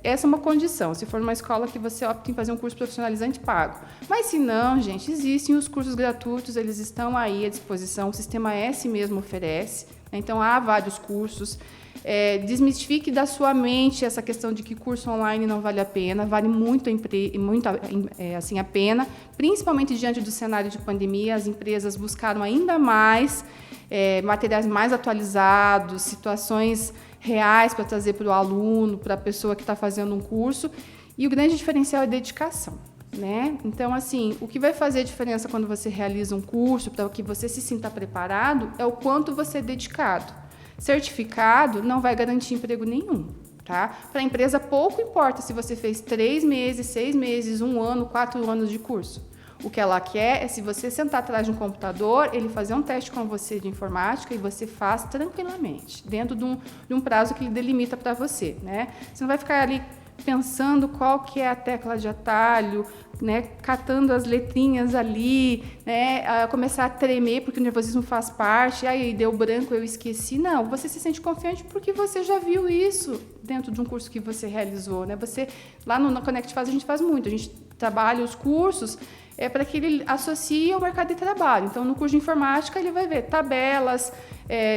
essa é uma condição. Se for numa escola que você opta em fazer um curso profissionalizante, pago. Mas se não, gente, existem os cursos gratuitos, eles estão aí à disposição. O Sistema S mesmo oferece. Então, há vários cursos. Desmistifique da sua mente essa questão de que curso online não vale a pena. Vale muito a pena, principalmente diante do cenário de pandemia. As empresas buscaram ainda mais materiais mais atualizados, situações reais para trazer para o aluno, para a pessoa que está fazendo um curso. E o grande diferencial é dedicação, né? Então, assim, o que vai fazer a diferença quando você realiza um curso, para que você se sinta preparado, é o quanto você é dedicado. Certificado não vai garantir emprego nenhum, tá? Para a empresa, pouco importa se você fez 3 meses, 6 meses, 1 ano, 4 anos de curso. O que ela quer é, se você sentar atrás de um computador, ele fazer um teste com você de informática e você faz tranquilamente, dentro de um prazo que ele delimita para você, né? Você não vai ficar ali pensando qual que é a tecla de atalho, né, catando as letrinhas ali, né, começar a tremer porque o nervosismo faz parte, aí deu branco, eu esqueci. Não, você se sente confiante porque você já viu isso dentro de um curso que você realizou, né? Você, lá no Connect Faz, a gente faz muito, a gente trabalha os cursos para que ele associe ao mercado de trabalho. Então, no curso de informática, ele vai ver tabelas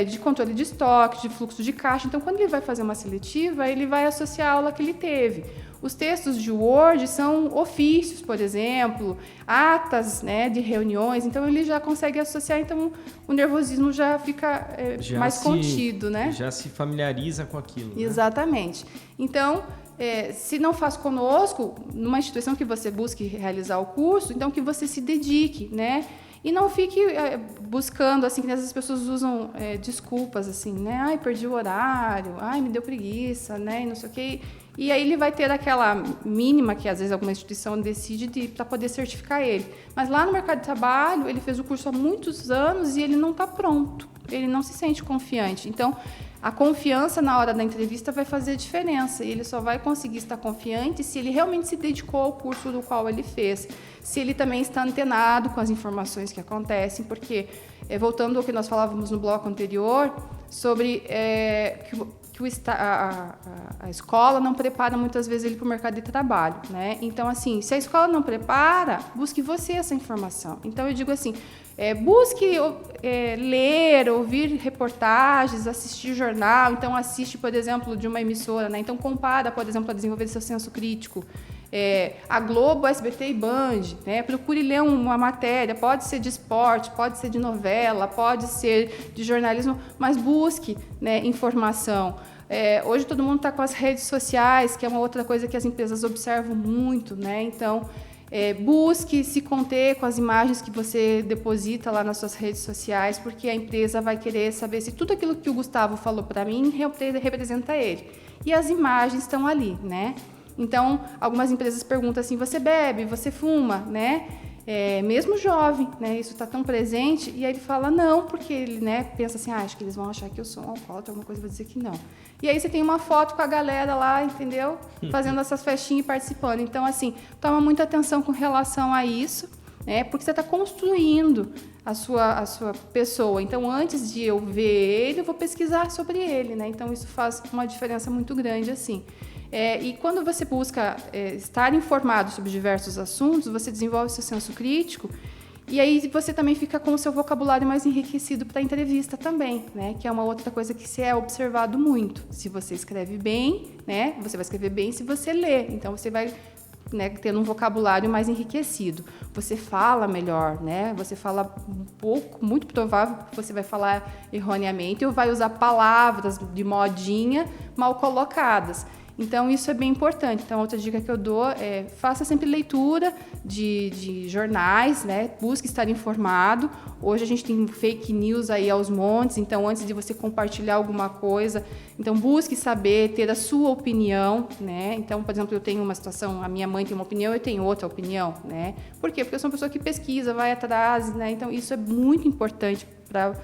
de controle de estoque, de fluxo de caixa. Então, quando ele vai fazer uma seletiva, ele vai associar a aula que ele teve. Os textos de Word são ofícios, por exemplo, atas, né, de reuniões. Então, ele já consegue associar. Então, o nervosismo já fica mais contido, né? Já se familiariza com aquilo. Né? Exatamente. Então, se não faz conosco, numa instituição que você busque realizar o curso, então que você se dedique, né? E não fique buscando, assim, que as pessoas usam desculpas, assim, né? Ai, perdi o horário, ai, me deu preguiça, né? E não sei o quê. E aí ele vai ter aquela mínima que, às vezes, alguma instituição decide para poder certificar ele. Mas lá no mercado de trabalho, ele fez o curso há muitos anos e ele não está pronto. Ele não se sente confiante. Então, a confiança na hora da entrevista vai fazer diferença. E ele só vai conseguir estar confiante se ele realmente se dedicou ao curso do qual ele fez. Se ele também está antenado com as informações que acontecem. Porque, voltando ao que nós falávamos no bloco anterior, sobre que a escola não prepara muitas vezes ele para o mercado de trabalho, né? Então, assim, se a escola não prepara, busque você essa informação. Então, eu digo assim, busque ler, ouvir reportagens, assistir jornal. Então, assiste, por exemplo, de uma emissora, né? Então, compara, por exemplo, a desenvolver seu senso crítico. A Globo, SBT e Band, né? Procure ler uma matéria, pode ser de esporte, pode ser de novela, pode ser de jornalismo, mas busque, né, informação. Hoje todo mundo está com as redes sociais, que é uma outra coisa que as empresas observam muito, né? Então, busque se conter com as imagens que você deposita lá nas suas redes sociais, porque a empresa vai querer saber se tudo aquilo que o Gustavo falou para mim representa ele. E as imagens estão ali, né? Então, algumas empresas perguntam assim, você bebe, você fuma, né? Mesmo jovem, né? Isso está tão presente. E aí ele fala não, porque ele, né, pensa assim, acho que eles vão achar que eu sou um alcoólatra, alguma coisa, vou dizer que não. E aí você tem uma foto com a galera lá, entendeu? Fazendo essas festinhas e participando. Então, assim, toma muita atenção com relação a isso, né? Porque você está construindo a sua pessoa. Então, antes de eu ver ele, eu vou pesquisar sobre ele, né? Então, isso faz uma diferença muito grande, assim. E quando você busca estar informado sobre diversos assuntos, você desenvolve seu senso crítico e aí você também fica com o seu vocabulário mais enriquecido para a entrevista também, né? Que é uma outra coisa que se é observado muito. Se você escreve bem, né? Você vai escrever bem se você lê. Então, você vai, né, tendo um vocabulário mais enriquecido. Você fala melhor, né? Você fala um pouco, muito provável que você vai falar erroneamente ou vai usar palavras de modinha mal colocadas. Então, isso é bem importante. Então, outra dica que eu dou faça sempre leitura de jornais, né? Busque estar informado. Hoje a gente tem fake news aí aos montes, então antes de você compartilhar alguma coisa, então busque saber, ter a sua opinião, né? Então, por exemplo, eu tenho uma situação, a minha mãe tem uma opinião, eu tenho outra opinião, né? Por quê? Porque eu sou uma pessoa que pesquisa, vai atrás, né? Então, isso é muito importante para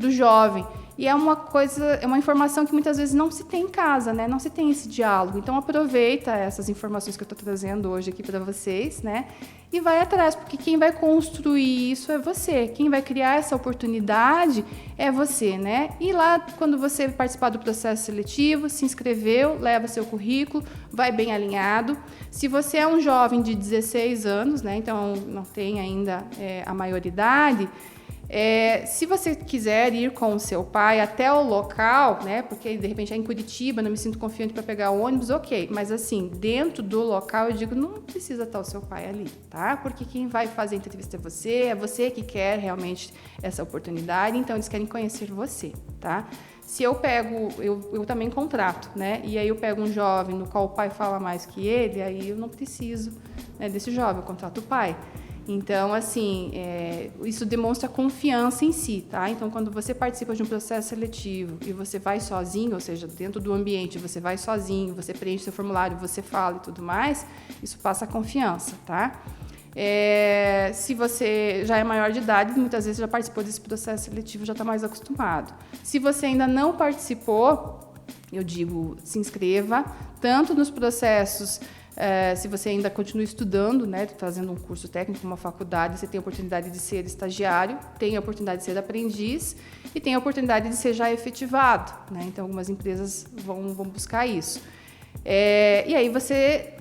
o jovem. E é uma informação que muitas vezes não se tem em casa, né? Não se tem esse diálogo. Então, aproveita essas informações que eu estou trazendo hoje aqui para vocês, né? E vai atrás, porque quem vai construir isso é você. Quem vai criar essa oportunidade é você, né? E lá, quando você participar do processo seletivo, se inscreveu, leva seu currículo, vai bem alinhado. Se você é um jovem de 16 anos, né? Então, não tem ainda a maioridade, se você quiser ir com o seu pai até o local, né, porque de repente é em Curitiba, não me sinto confiante para pegar o ônibus, ok. Mas assim, dentro do local, eu digo, não precisa estar o seu pai ali, tá? Porque quem vai fazer a entrevista é você que quer realmente essa oportunidade, então eles querem conhecer você, tá? Se eu pego, eu também contrato, né? E aí eu pego um jovem no qual o pai fala mais que ele, aí eu não preciso, né, desse jovem, eu contrato o pai. Então, assim, isso demonstra confiança em si, tá? Então, quando você participa de um processo seletivo e você vai sozinho, ou seja, dentro do ambiente, você vai sozinho, você preenche seu formulário, você fala e tudo mais, isso passa confiança, tá? Se você já é maior de idade, muitas vezes já participou desse processo seletivo, já está mais acostumado. Se você ainda não participou, eu digo, se inscreva, tanto nos processos, se você ainda continua estudando, né, fazendo um curso técnico, uma faculdade, você tem a oportunidade de ser estagiário, tem a oportunidade de ser aprendiz e tem a oportunidade de ser já efetivado, né? Então, algumas empresas vão buscar isso. E aí você,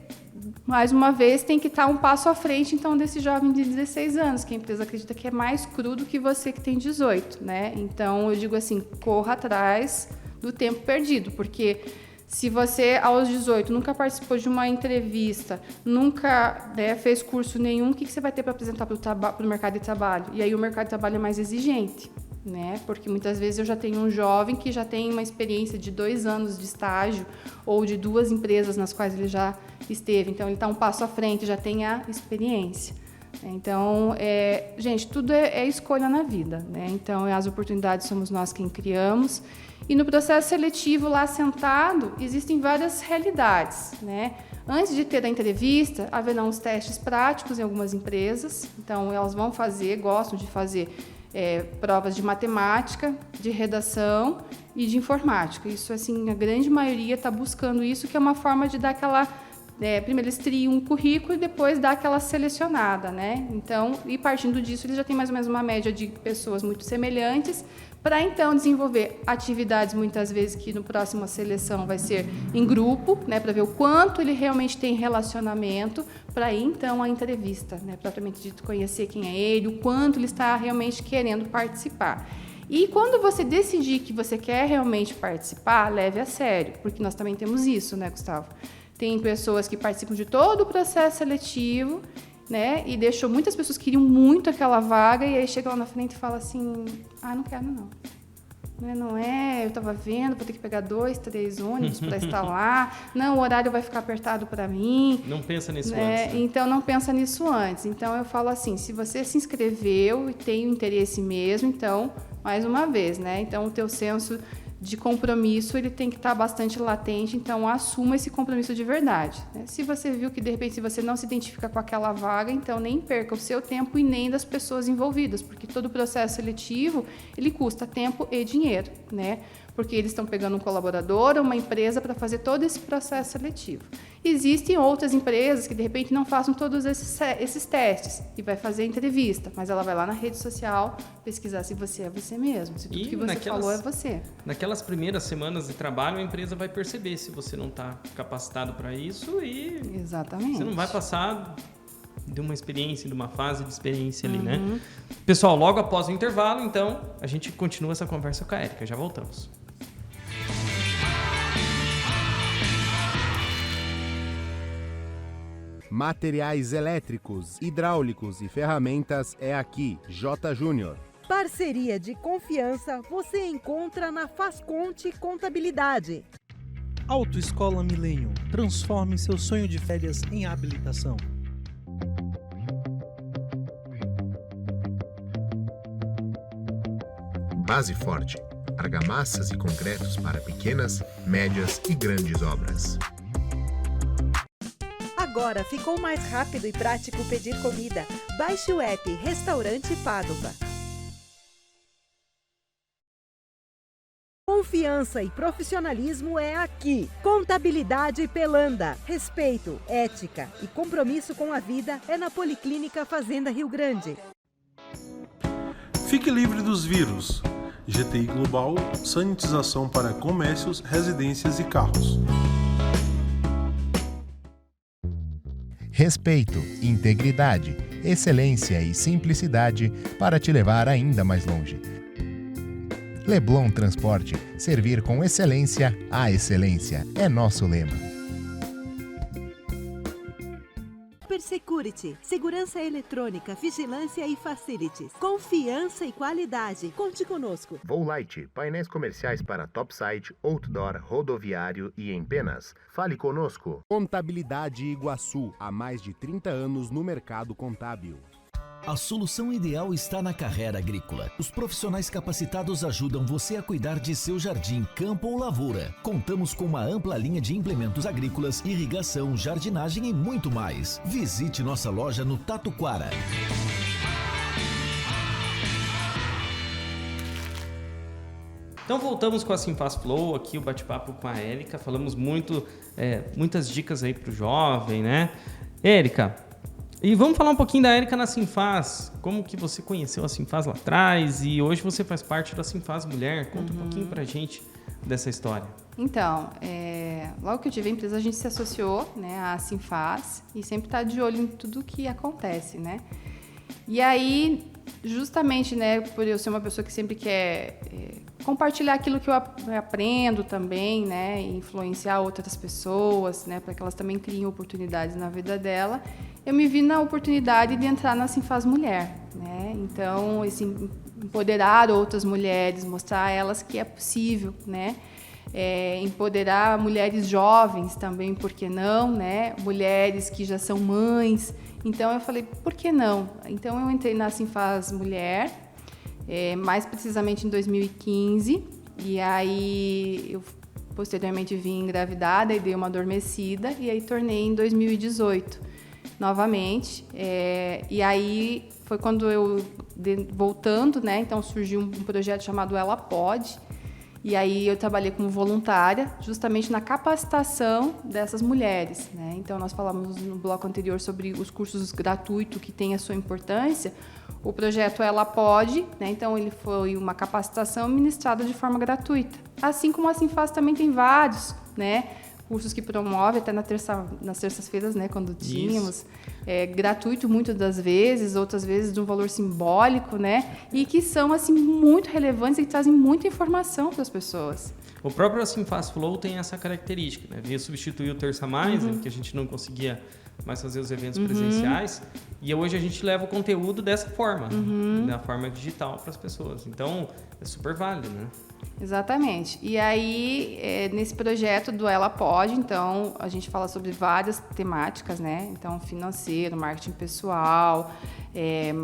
mais uma vez, tem que estar um passo à frente, então, desse jovem de 16 anos, que a empresa acredita que é mais cru do que você que tem 18, né? Então, eu digo assim, corra atrás do tempo perdido, porque se você, aos 18, nunca participou de uma entrevista, nunca, né, fez curso nenhum, o que você vai ter para apresentar para o mercado de trabalho? E aí o mercado de trabalho é mais exigente, né? Porque muitas vezes eu já tenho um jovem que já tem uma experiência de 2 anos de estágio ou de 2 empresas nas quais ele já esteve. Então, ele está um passo à frente, já tem a experiência. Então, gente, tudo é escolha na vida, né? Então, as oportunidades somos nós quem criamos. E no processo seletivo, lá sentado, existem várias realidades, né? Antes de ter a entrevista, haverão os testes práticos em algumas empresas. Então, elas vão gostam de fazer provas de matemática, de redação e de informática. Isso, assim, a grande maioria está buscando isso, que é uma forma de dar aquela... primeiro eles triam um currículo e depois dá aquela selecionada, né? Então, e partindo disso, eles já têm mais ou menos uma média de pessoas muito semelhantes, para então desenvolver atividades, muitas vezes, que no próximo seleção vai ser em grupo, né? Para ver o quanto ele realmente tem relacionamento, para ir então à entrevista, né? Propriamente dito, conhecer quem é ele, o quanto ele está realmente querendo participar. E quando você decidir que você quer realmente participar, leve a sério, porque nós também temos isso, né, Gustavo? Tem pessoas que participam de todo o processo seletivo, né? E muitas pessoas queriam muito aquela vaga e aí chega lá na frente e fala assim, não quero não. Não eu estava vendo, vou ter que pegar 2, 3 ônibus para estar lá. Não, o horário vai ficar apertado para mim. Não pensa nisso antes. Né? Então, não pensa nisso antes. Então, eu falo assim, se você se inscreveu e tem o interesse mesmo, então, mais uma vez, né? Então, o teu senso de compromisso, ele tem que estar bastante latente, então assuma esse compromisso de verdade, né? Se você viu que, de repente, se você não se identifica com aquela vaga, então nem perca o seu tempo e nem das pessoas envolvidas, porque todo o processo seletivo, ele custa tempo e dinheiro, né? Porque eles estão pegando um colaborador ou uma empresa para fazer todo esse processo seletivo. Existem outras empresas que, de repente, não façam todos esses testes e vai fazer entrevista, mas ela vai lá na rede social pesquisar se você é você mesmo, se tudo que você falou é você. Naquelas primeiras semanas de trabalho, a empresa vai perceber se você não está capacitado para isso e exatamente. Você não vai passar de uma experiência, de uma fase de experiência ali, né? Pessoal, logo após o intervalo, então, a gente continua essa conversa com a Érica. Já voltamos. Materiais elétricos, hidráulicos e ferramentas é aqui, J. Júnior. Parceria de confiança você encontra na Fazconte Contabilidade. Autoescola Millennium. Transforme seu sonho de férias em habilitação. Base Forte. Argamassas e concretos para pequenas, médias e grandes obras. Agora ficou mais rápido e prático pedir comida. Baixe o app Restaurante Padova. Confiança e profissionalismo é aqui. Contabilidade Pelanda. Respeito, ética e compromisso com a vida é na Policlínica Fazenda Rio Grande. Fique livre dos vírus. GTI Global, sanitização para comércios, residências e carros. Respeito, integridade, excelência e simplicidade para te levar ainda mais longe. Leblon Transporte, servir com excelência a excelência é nosso lema. Security, segurança eletrônica, vigilância e facilities. Confiança e qualidade. Conte conosco. Voo Light, painéis comerciais para topside, outdoor, rodoviário e em penas. Fale conosco. Contabilidade Iguaçu, há mais de 30 anos no mercado contábil. A solução ideal está na Carrera Agrícola. Os profissionais capacitados ajudam você a cuidar de seu jardim, campo ou lavoura. Contamos com uma ampla linha de implementos agrícolas, irrigação, jardinagem e muito mais. Visite nossa loja no Tatuquara. Então voltamos com a Sinfaz Flow, aqui o bate-papo com a Érica, falamos muitas dicas aí para o jovem, né? Érica, e vamos falar um pouquinho da Érica na Sinfaz, como que você conheceu a Sinfaz lá atrás e hoje você faz parte da Sinfaz Mulher, conta um pouquinho pra gente dessa história. Então, logo que eu tive a empresa, a gente se associou, né, à Sinfaz e sempre está de olho em tudo que acontece, né? E aí, justamente, né, por eu ser uma pessoa que sempre quer compartilhar aquilo que eu aprendo também, né, e influenciar outras pessoas, né, para que elas também criem oportunidades na vida dela, eu me vi na oportunidade de entrar na Sinfaz Mulher, né? Então, empoderar outras mulheres, mostrar a elas que é possível, né? Empoderar mulheres jovens também, por que não, né? Mulheres que já são mães. Então, eu falei, por que não? Então, eu entrei na Sinfaz Mulher, mais precisamente em 2015, e aí eu posteriormente vim engravidada e dei uma adormecida, e aí tornei em 2018 novamente, e aí foi quando eu, voltando, né, então surgiu um projeto chamado Ela Pode, e aí eu trabalhei como voluntária, justamente na capacitação dessas mulheres, né? Então nós falamos no bloco anterior sobre os cursos gratuitos que têm a sua importância. O projeto Ela Pode, né? Então ele foi uma capacitação ministrada de forma gratuita. Assim como a Sinfaz também tem vários, né, cursos que promove, até nas terças-feiras, né, quando tínhamos, gratuito muitas das vezes, outras vezes de um valor simbólico, né, e que são assim muito relevantes e que trazem muita informação para as pessoas. O próprio Sinfaz Flow tem essa característica, né? Veio substituir o Terça Mais, né, que a gente não conseguia mais fazer os eventos presenciais, e hoje a gente leva o conteúdo dessa forma, da forma digital para as pessoas. Então, é super válido, né? Exatamente. E aí, nesse projeto do Ela Pode, então, a gente fala sobre várias temáticas, né? Então, financeiro, marketing pessoal,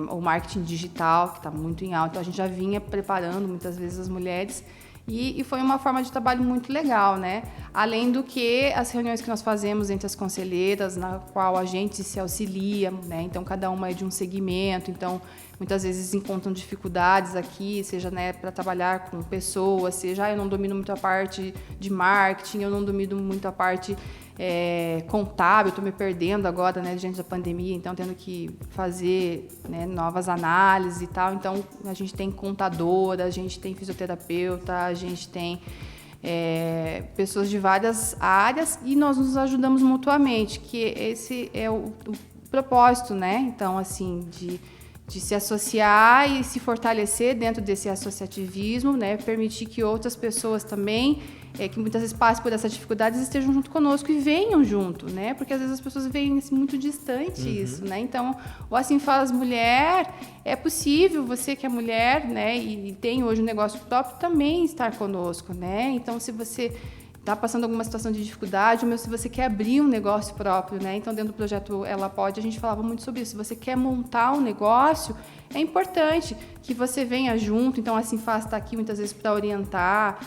o marketing digital, que está muito em alta. Então, a gente já vinha preparando muitas vezes as mulheres e foi uma forma de trabalho muito legal, né? Além do que as reuniões que nós fazemos entre as conselheiras, na qual a gente se auxilia, né? Então, cada uma é de um segmento, então muitas vezes encontram dificuldades aqui, seja, né, para trabalhar com pessoas, seja eu não domino muito a parte de marketing, eu não domino muito a parte contábil, estou me perdendo agora, né, diante da pandemia, então tendo que fazer, né, novas análises e tal. Então a gente tem contadora, a gente tem fisioterapeuta, a gente tem pessoas de várias áreas e nós nos ajudamos mutuamente, que esse é o propósito, né? Então, assim, de se associar e se fortalecer dentro desse associativismo, né? Permitir que outras pessoas também, que muitas vezes passem por essas dificuldades, estejam junto conosco e venham junto, né? Porque às vezes as pessoas veem assim, muito distante isso, né? Então, o Assim Faz Mulher, é possível você que é mulher, né, e tem hoje um negócio próprio, também estar conosco, né? Então, se você está passando alguma situação de dificuldade, ou se você quer abrir um negócio próprio, né? Então, dentro do projeto Ela Pode, a gente falava muito sobre isso. Se você quer montar um negócio, é importante que você venha junto. Então, a Sinfaz está aqui muitas vezes para orientar,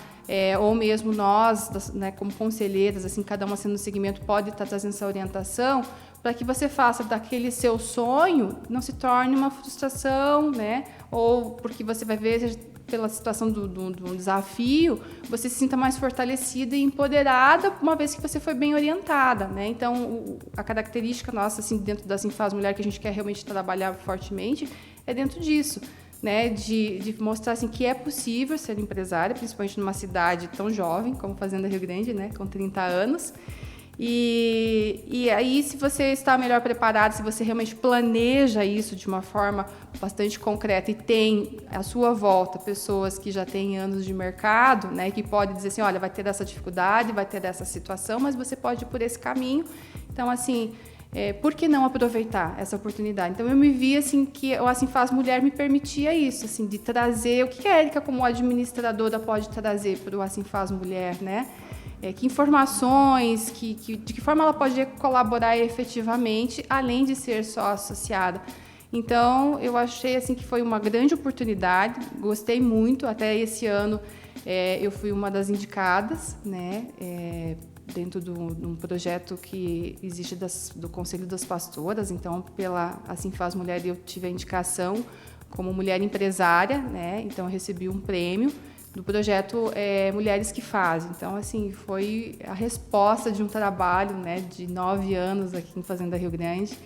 ou mesmo nós, né, como conselheiras, assim, cada uma sendo no segmento, pode estar trazendo essa orientação para que você faça daquele seu sonho, não se torne uma frustração, né? Ou porque você vai ver, pela situação do desafio, você se sinta mais fortalecida e empoderada, uma vez que você foi bem orientada, né? Então, a característica nossa, assim, dentro da Sinfaz Mulher, que a gente quer realmente trabalhar fortemente, é dentro disso, né? De mostrar, assim, que é possível ser empresária, principalmente numa cidade tão jovem como Fazenda Rio Grande, né? Com 30 anos. E aí, se você está melhor preparado, se você realmente planeja isso de uma forma bastante concreta e tem à sua volta pessoas que já têm anos de mercado, né, que podem dizer assim, olha, vai ter essa dificuldade, vai ter essa situação, mas você pode ir por esse caminho. Então, assim, por que não aproveitar essa oportunidade? Então, eu me vi, assim, que o Assim Faz Mulher me permitia isso, assim, de trazer o que a Érica, como administradora, pode trazer para o Assim Faz Mulher, né? Que informações, de que forma ela pode colaborar efetivamente, além de ser só associada. Então, eu achei assim, que foi uma grande oportunidade, gostei muito. Até esse ano, eu fui uma das indicadas, né, dentro de um projeto que existe do Conselho das Pastoras. Então, pela Assim Faz Mulher, eu tive a indicação como mulher empresária, né? Então, eu recebi um prêmio do projeto Mulheres que Fazem. Então, assim, foi a resposta de um trabalho, né, de 9 anos aqui em Fazenda Rio Grande,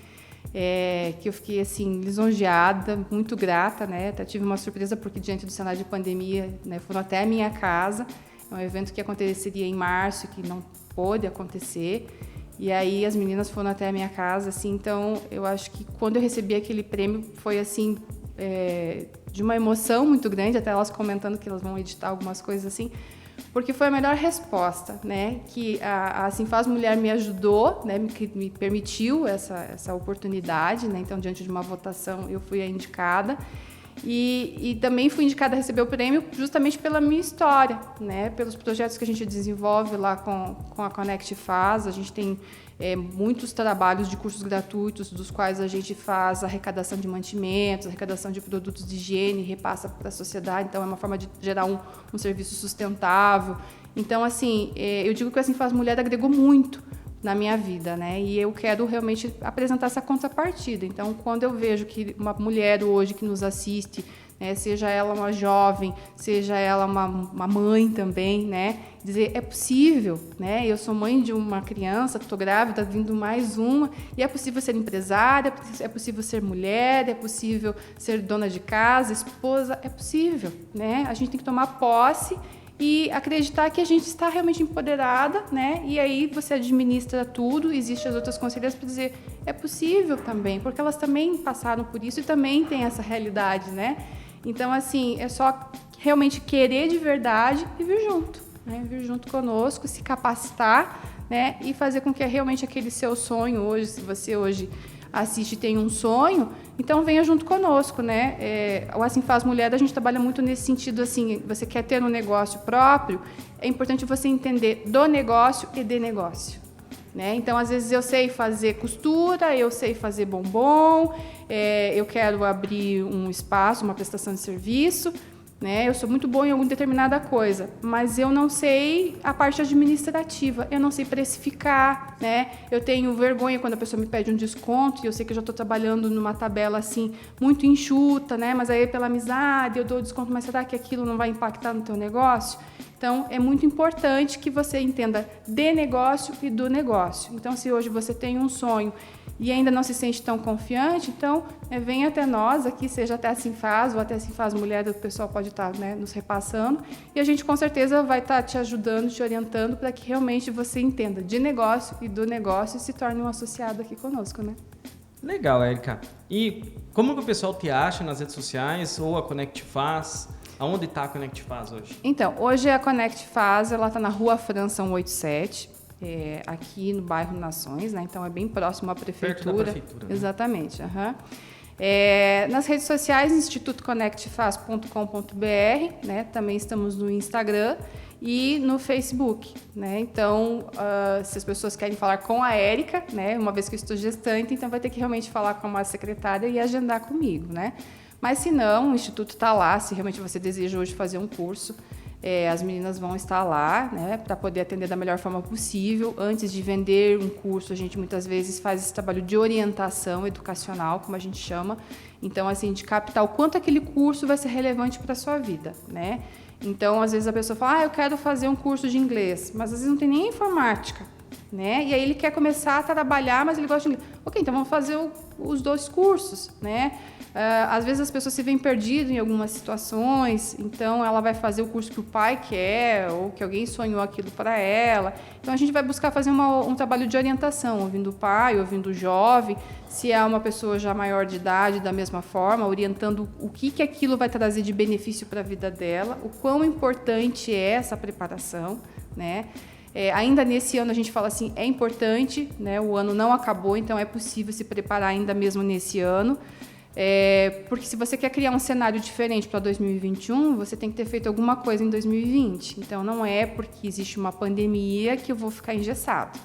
que eu fiquei, assim, lisonjeada, muito grata, né? Até tive uma surpresa porque, diante do cenário de pandemia, né, foram até a minha casa. É um evento que aconteceria em março, que não pôde acontecer. E aí as meninas foram até a minha casa, assim. Então, eu acho que quando eu recebi aquele prêmio, foi, assim, de uma emoção muito grande, até elas comentando que elas vão editar algumas coisas assim, porque foi a melhor resposta, né? Que a Assim Faz Mulher me ajudou, né? Que me permitiu essa oportunidade, né? Então, diante de uma votação, eu fui a indicada. E também fui indicada a receber o prêmio justamente pela minha história, né? Pelos projetos que a gente desenvolve lá com a Connect Faz. A gente tem muitos trabalhos de cursos gratuitos, dos quais a gente faz arrecadação de mantimentos, arrecadação de produtos de higiene, repassa para a sociedade. Então, é uma forma de gerar um serviço sustentável. Então, assim, eu digo que o Assim Faz Mulher agregou muito na minha vida, né? E eu quero realmente apresentar essa contrapartida. Então, quando eu vejo que uma mulher hoje que nos assiste, né, seja ela uma jovem, seja ela uma mãe também, né, dizer, é possível, né? Eu sou mãe de uma criança, estou grávida, vindo mais uma, e é possível ser empresária, é possível ser mulher, é possível ser dona de casa, esposa, é possível, né? A gente tem que tomar posse e acreditar que a gente está realmente empoderada, né? E aí você administra tudo, existem as outras conselheiras para dizer, é possível também, porque elas também passaram por isso e também têm essa realidade, né? Então, assim, é só realmente querer de verdade e vir junto, né? Vir junto conosco, se capacitar, né? E fazer com que realmente aquele seu sonho hoje, se você hoje assiste e tem um sonho, então venha junto conosco, né? O Assim Faz Mulher, a gente trabalha muito nesse sentido, assim, você quer ter um negócio próprio, é importante você entender do negócio e de negócio, né? Então, às vezes, eu sei fazer costura, eu sei fazer bombom, eu quero abrir um espaço, uma prestação de serviço, né? Eu sou muito boa em alguma determinada coisa, mas eu não sei a parte administrativa, eu não sei precificar, né? Eu tenho vergonha quando a pessoa me pede um desconto e eu sei que eu já estou trabalhando numa tabela assim muito enxuta, né? Mas aí pela amizade eu dou o desconto, mas será que aquilo não vai impactar no teu negócio? Então, é muito importante que você entenda de negócio e do negócio. Então, se hoje você tem um sonho e ainda não se sente tão confiante, então venha até nós aqui, seja até Assim Faz ou até Assim Faz Mulher, o pessoal pode estar, né, nos repassando, e a gente com certeza vai estar te ajudando, te orientando para que realmente você entenda de negócio e do negócio e se torne um associado aqui conosco, né? Legal, Érica. E como que o pessoal te acha nas redes sociais ou a Connect Faz? Aonde está a Connect Faz hoje? Então, hoje a Connect Faz, ela está na Rua França 187, aqui no bairro Nações, né? Então é bem próximo à prefeitura. Perto da prefeitura, né? Exatamente. Uhum. Nas redes sociais, institutoconnectfaz.com.br, né? Também estamos no Instagram e no Facebook, né? Então, se as pessoas querem falar com a Érica, né? Uma vez que eu estou gestante, então vai ter que realmente falar com uma secretária e agendar comigo, né? Mas se não, o Instituto está lá, se realmente você deseja hoje fazer um curso, as meninas vão estar lá, né, para poder atender da melhor forma possível. Antes de vender um curso, a gente muitas vezes faz esse trabalho de orientação educacional, como a gente chama. Então, assim, de captar o quanto aquele curso vai ser relevante para a sua vida, né? Então, às vezes a pessoa fala, eu quero fazer um curso de inglês, mas às vezes não tem nem informática, né? E aí ele quer começar a trabalhar, mas ele gosta de inglês. Ok, então vamos fazer os 2 cursos, né? Às vezes as pessoas se veem perdidas em algumas situações, então ela vai fazer o curso que o pai quer ou que alguém sonhou aquilo para ela. Então a gente vai buscar fazer um trabalho de orientação, ouvindo o pai, ouvindo o jovem, se é uma pessoa já maior de idade, da mesma forma, orientando o que aquilo vai trazer de benefício para a vida dela, o quão importante é essa preparação, né? Ainda nesse ano a gente fala assim, é importante, né? O ano não acabou, então é possível se preparar ainda mesmo nesse ano. Porque se você quer criar um cenário diferente para 2021, você tem que ter feito alguma coisa em 2020. Então, não é porque existe uma pandemia que eu vou ficar engessado,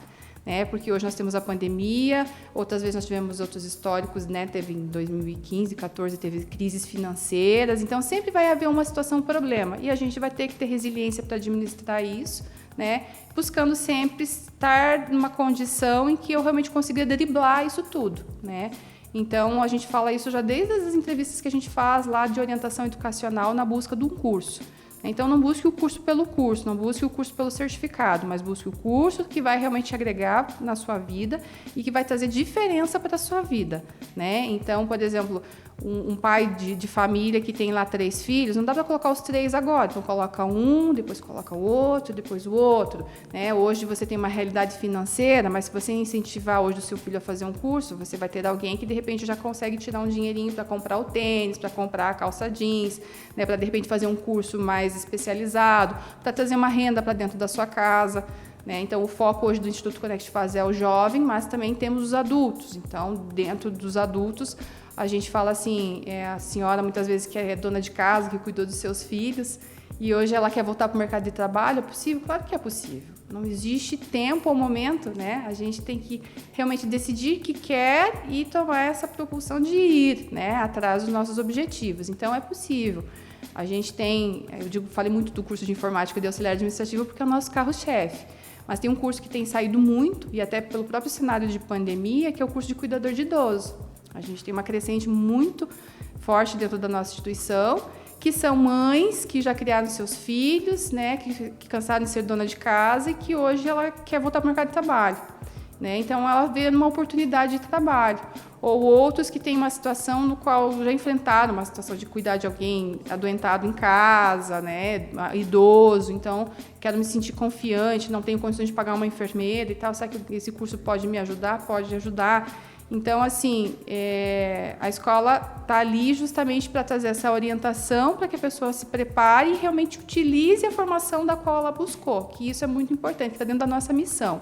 né? Porque hoje nós temos a pandemia, outras vezes nós tivemos outros históricos, né? Teve em 2015, 2014, teve crises financeiras. Então, sempre vai haver uma situação, um problema. E a gente vai ter que ter resiliência para administrar isso, né? Buscando sempre estar numa condição em que eu realmente consiga driblar isso tudo, né? Então, a gente fala isso já desde as entrevistas que a gente faz lá de orientação educacional na busca de um curso. Então, não busque o curso pelo curso, não busque o curso pelo certificado, mas busque o curso que vai realmente agregar na sua vida e que vai trazer diferença para a sua vida, né? Então, por exemplo, um pai de família que tem lá 3 filhos, não dá para colocar os 3 agora. Então, coloca um, depois coloca o outro, depois o outro, né? Hoje você tem uma realidade financeira, mas se você incentivar hoje o seu filho a fazer um curso, você vai ter alguém que, de repente, já consegue tirar um dinheirinho para comprar o tênis, para comprar a calça jeans, né? Para, de repente, fazer um curso mais especializado, para trazer uma renda para dentro da sua casa, né? Então, o foco hoje do Instituto Connect Faz é o jovem, mas também temos os adultos. Então, dentro dos adultos, a gente fala assim, a senhora muitas vezes que é dona de casa, que cuidou dos seus filhos, e hoje ela quer voltar para o mercado de trabalho, é possível? Claro que é possível. Não existe tempo ou momento, né? A gente tem que realmente decidir que quer e tomar essa propulsão de ir, né, atrás dos nossos objetivos. Então, é possível. A gente tem, falei muito do curso de informática de auxiliar administrativo porque é o nosso carro-chefe. Mas tem um curso que tem saído muito, e até pelo próprio cenário de pandemia, que é o curso de cuidador de idoso. A gente tem uma crescente muito forte dentro da nossa instituição, que são mães que já criaram seus filhos, né, que cansaram de ser dona de casa e que hoje ela quer voltar para o mercado de trabalho, né? Então, ela vê uma oportunidade de trabalho. Ou outros que têm uma situação no qual já enfrentaram uma situação de cuidar de alguém adoentado em casa, né, idoso. Então, quero me sentir confiante, não tenho condições de pagar uma enfermeira e tal. Será que esse curso pode me ajudar? Pode ajudar. Então, assim, a escola está ali justamente para trazer essa orientação para que a pessoa se prepare e realmente utilize a formação da qual ela buscou, que isso é muito importante, está dentro da nossa missão.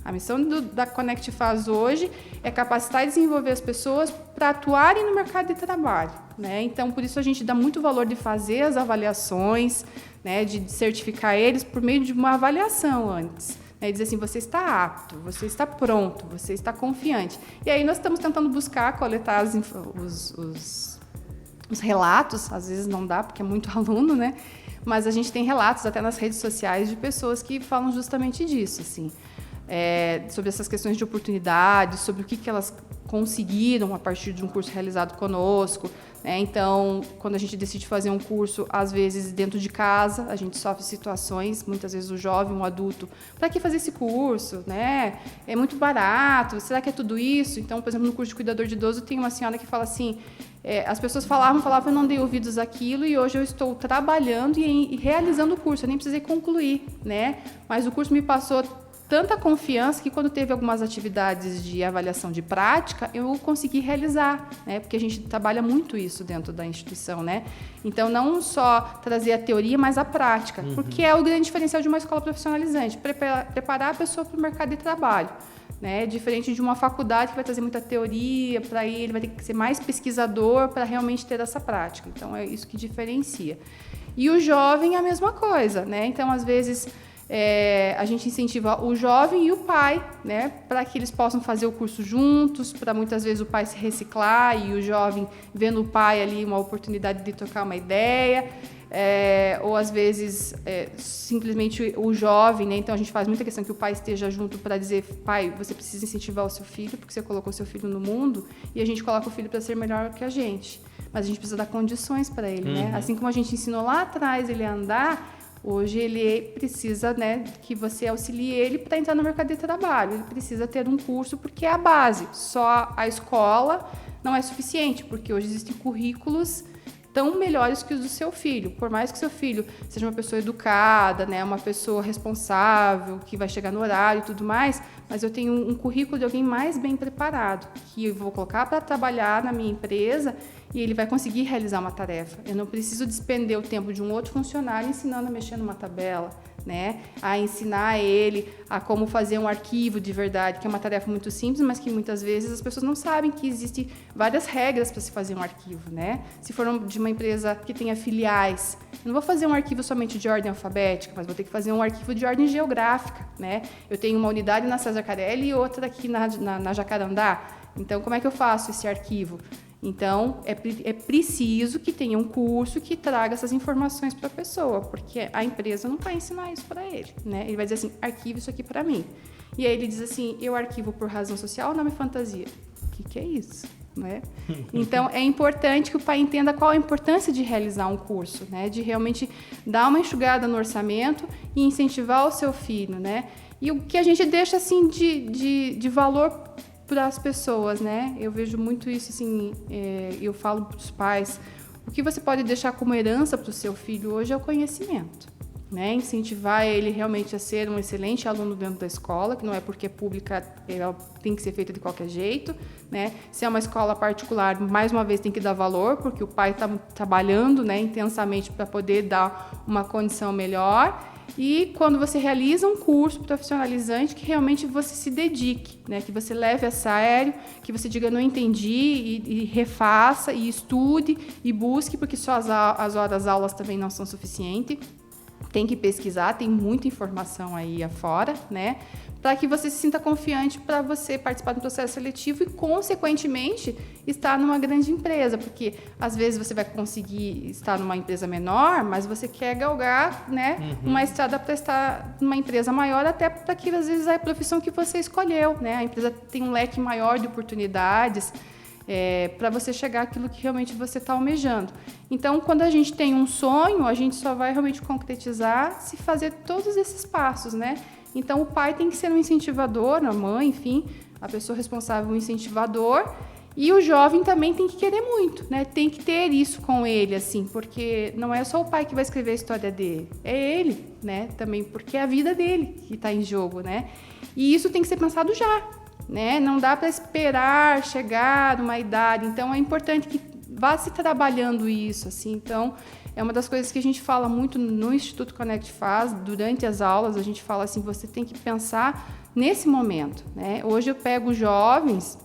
A missão da Connect Faz hoje é capacitar e desenvolver as pessoas para atuarem no mercado de trabalho, né? Então, por isso a gente dá muito valor de fazer as avaliações, né, de certificar eles por meio de uma avaliação antes. E dizer assim, você está apto, você está pronto, você está confiante. E aí nós estamos tentando buscar, coletar os relatos, às vezes não dá porque é muito aluno, né? Mas a gente tem relatos até nas redes sociais de pessoas que falam justamente disso, assim, sobre essas questões de oportunidades, sobre o que elas conseguiram a partir de um curso realizado conosco, né? Então, quando a gente decide fazer um curso, às vezes dentro de casa, a gente sofre situações, muitas vezes o jovem, o adulto, para que fazer esse curso, né? É muito barato, será que é tudo isso? Então, por exemplo, no curso de cuidador de idoso, tem uma senhora que fala assim, as pessoas falavam, eu não dei ouvidos àquilo e hoje eu estou trabalhando e realizando o curso, eu nem precisei concluir, né? Mas o curso me passou tanta confiança que quando teve algumas atividades de avaliação de prática, eu consegui realizar, né? Porque a gente trabalha muito isso dentro da instituição, né? Então, não só trazer a teoria, mas a prática, porque é o grande diferencial de uma escola profissionalizante, preparar a pessoa para o mercado de trabalho, né? Diferente de uma faculdade que vai trazer muita teoria para ele vai ter que ser mais pesquisador para realmente ter essa prática. Então, é isso que diferencia. E o jovem é a mesma coisa, né? Então, às vezes, a gente incentiva o jovem e o pai, né, para que eles possam fazer o curso juntos, para muitas vezes o pai se reciclar e o jovem vendo o pai ali uma oportunidade de trocar uma ideia, ou às vezes simplesmente o jovem, né, então a gente faz muita questão que o pai esteja junto para dizer, pai, você precisa incentivar o seu filho, porque você colocou o seu filho no mundo e a gente coloca o filho para ser melhor que a gente, mas a gente precisa dar condições para ele, né? Assim como a gente ensinou lá atrás ele a andar, hoje ele precisa, né, que você auxilie ele para entrar no mercado de trabalho. Ele precisa ter um curso porque é a base. Só a escola não é suficiente, porque hoje existem currículos tão melhores que os do seu filho. Por mais que seu filho seja uma pessoa educada, né, uma pessoa responsável, que vai chegar no horário e tudo mais, mas eu tenho um currículo de alguém mais bem preparado, que eu vou colocar para trabalhar na minha empresa e ele vai conseguir realizar uma tarefa. Eu não preciso despender o tempo de um outro funcionário ensinando a mexer numa tabela, né? A ensinar ele a como fazer um arquivo de verdade, que é uma tarefa muito simples, mas que muitas vezes as pessoas não sabem que existem várias regras para se fazer um arquivo, né? Se for de uma empresa que tenha filiais, eu não vou fazer um arquivo somente de ordem alfabética, mas vou ter que fazer um arquivo de ordem geográfica, né? Eu tenho uma unidade na César Carelli e outra aqui na Jacarandá. Então, como é que eu faço esse arquivo? Então, é preciso que tenha um curso que traga essas informações para a pessoa, porque a empresa não vai ensinar isso para ele, né? Ele vai dizer assim, arquiva isso aqui para mim. E aí ele diz assim, eu arquivo por razão social ou nome fantasia? O que é isso? né? Então, é importante que o pai entenda qual a importância de realizar um curso, né? De realmente dar uma enxugada no orçamento e incentivar o seu filho, né? E o que a gente deixa, assim, de valor para as pessoas, né? Eu vejo muito isso, assim, eu falo para os pais, o que você pode deixar como herança para o seu filho hoje é o conhecimento, né? Incentivar ele realmente a ser um excelente aluno dentro da escola, que não é porque é pública, ela tem que ser feita de qualquer jeito, né? Se é uma escola particular, mais uma vez tem que dar valor, porque o pai está trabalhando, né, intensamente para poder dar uma condição melhor. E quando você realiza um curso profissionalizante, que realmente você se dedique, né? Que você leve a sério, que você diga, não entendi, e refaça, e estude, e busque, porque só as horas aulas também não são suficientes. Tem que pesquisar, tem muita informação aí afora, né? Para que você se sinta confiante para você participar do processo seletivo e, consequentemente, estar numa grande empresa, porque às vezes você vai conseguir estar numa empresa menor, mas você quer galgar, né, uma estrada para estar numa empresa maior, até para que às vezes é a profissão que você escolheu, né? A empresa tem um leque maior de oportunidades. Para você chegar àquilo que realmente você está almejando. Então, quando a gente tem um sonho, a gente só vai realmente concretizar se fazer todos esses passos, né? Então, o pai tem que ser um incentivador, a mãe, enfim, a pessoa responsável, um incentivador, e o jovem também tem que querer muito, né? Tem que ter isso com ele, assim, porque não é só o pai que vai escrever a história dele, é ele, né? Também porque é a vida dele que está em jogo, né? E isso tem que ser pensado já, né? Não dá para esperar chegar numa idade, então é importante que vá se trabalhando isso, assim. Então, é uma das coisas que a gente fala muito no Instituto Connect Faz, durante as aulas, a gente fala assim, você tem que pensar nesse momento, né? Hoje eu pego jovens,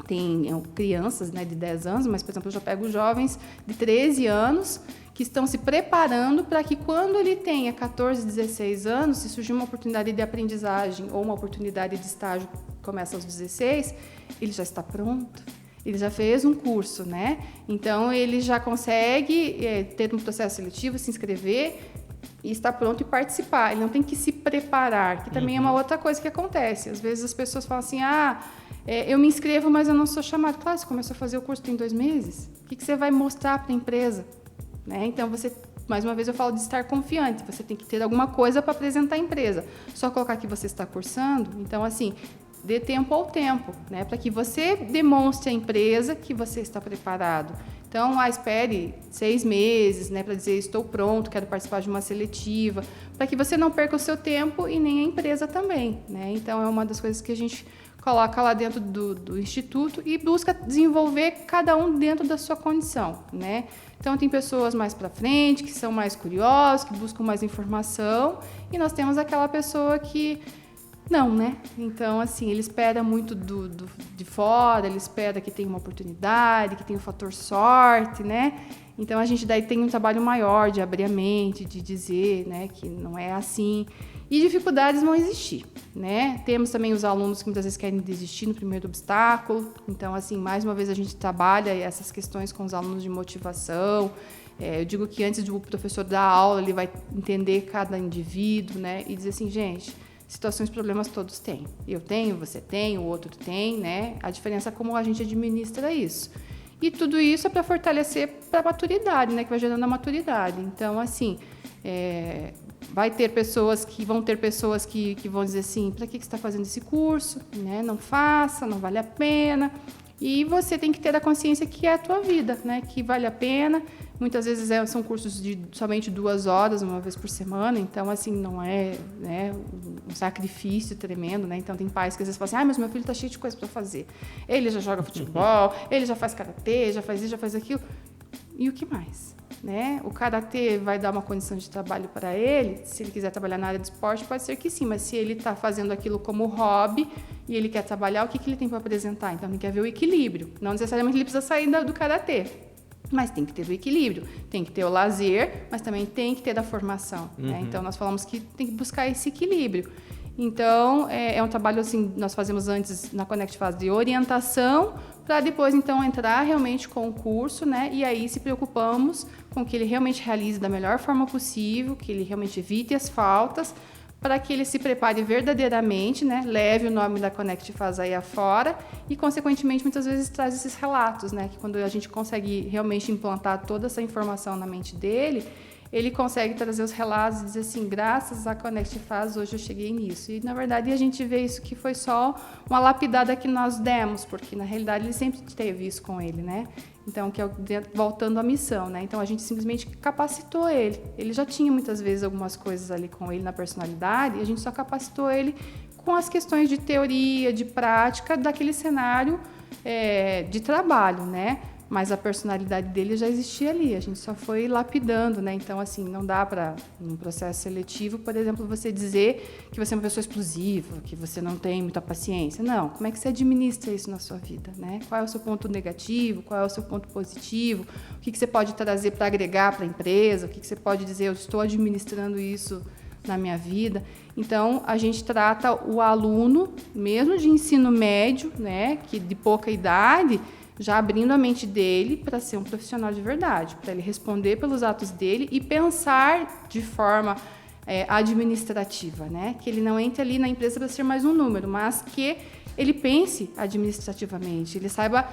tem crianças, né, de 10 anos, mas, por exemplo, eu já pego jovens de 13 anos que estão se preparando para que quando ele tenha 14, 16 anos, se surgir uma oportunidade de aprendizagem ou uma oportunidade de estágio que começa aos 16, ele já está pronto, ele já fez um curso, né? Então, ele já consegue ter um processo seletivo, se inscrever e estar pronto e participar. Ele não tem que se preparar, que também é uma outra coisa que acontece. Às vezes as pessoas falam assim, eu me inscrevo, mas eu não sou chamado. Claro, você começou a fazer o curso tem 2 meses. O que você vai mostrar para a empresa? Né? Então, você, mais uma vez eu falo de estar confiante, você tem que ter alguma coisa para apresentar à empresa. Só colocar que você está cursando, então, assim, dê tempo ao tempo, né? Para que você demonstre à empresa que você está preparado. Então, espere 6 meses, né, para dizer estou pronto, quero participar de uma seletiva, para que você não perca o seu tempo e nem a empresa também, né? Então, é uma das coisas que a gente coloca lá dentro do Instituto e busca desenvolver cada um dentro da sua condição, né? Então, tem pessoas mais para frente, que são mais curiosos, que buscam mais informação, e nós temos aquela pessoa que não, né? Então, assim, ele espera muito de fora, ele espera que tenha uma oportunidade, que tenha o fator sorte, né? Então, a gente daí tem um trabalho maior de abrir a mente, de dizer, né, que não é assim. E dificuldades vão existir, né? Temos também os alunos que muitas vezes querem desistir no primeiro obstáculo. Então, assim, mais uma vez a gente trabalha essas questões com os alunos de motivação. Eu digo que antes do professor dar aula, ele vai entender cada indivíduo, né? E dizer assim, gente, situações, problemas todos têm. Eu tenho, você tem, o outro tem, né? A diferença é como a gente administra isso. E tudo isso é para fortalecer para a maturidade, né? Que vai gerando a maturidade. Então, assim, vão ter pessoas que vão dizer assim, para que você está fazendo esse curso? Né? Não faça, não vale a pena. E você tem que ter a consciência que é a tua vida, né? Que vale a pena. Muitas vezes são cursos de somente 2 horas, uma vez por semana. Então, assim, não é, né, um sacrifício tremendo, né? Então, tem pais que às vezes falam assim, mas meu filho está cheio de coisa para fazer. Ele já joga futebol, ele já faz karatê, já faz isso, já faz aquilo. E o que mais? Né? O karatê vai dar uma condição de trabalho para ele, se ele quiser trabalhar na área de esporte, pode ser que sim, mas se ele está fazendo aquilo como hobby e ele quer trabalhar, o que ele tem para apresentar? Então, tem que haver o equilíbrio. Não necessariamente ele precisa sair do karatê, mas tem que ter o equilíbrio. Tem que ter o lazer, mas também tem que ter a formação. Né? Então, nós falamos que tem que buscar esse equilíbrio. Então, é um trabalho assim, nós fazemos antes na Connect Faz de orientação, para depois, então, entrar realmente com o curso, né? E aí se preocupamos com que ele realmente realize da melhor forma possível, que ele realmente evite as faltas, para que ele se prepare verdadeiramente, né? Leve o nome da Connect Faz aí afora e, consequentemente, muitas vezes traz esses relatos, né? Que quando a gente consegue realmente implantar toda essa informação na mente dele, ele consegue trazer os relatos e dizer assim, graças à Connect Faz, hoje eu cheguei nisso. E, na verdade, a gente vê isso que foi só uma lapidada que nós demos, porque, na realidade, ele sempre teve isso com ele, né? Então, que é voltando à missão, né? Então, a gente simplesmente capacitou ele. Ele já tinha, muitas vezes, algumas coisas ali com ele na personalidade, e a gente só capacitou ele com as questões de teoria, de prática, daquele cenário de trabalho, né? Mas a personalidade dele já existia ali, a gente só foi lapidando, né? Então, assim, não dá para, num processo seletivo, por exemplo, você dizer que você é uma pessoa explosiva, que você não tem muita paciência. Não, como é que você administra isso na sua vida, né? Qual é o seu ponto negativo, qual é o seu ponto positivo, o que você pode trazer para agregar para a empresa, o que você pode dizer, eu estou administrando isso na minha vida. Então, a gente trata o aluno, mesmo de ensino médio, né, que de pouca idade, já abrindo a mente dele para ser um profissional de verdade, para ele responder pelos atos dele e pensar de forma administrativa, né? Que ele não entre ali na empresa para ser mais um número, mas que ele pense administrativamente, ele saiba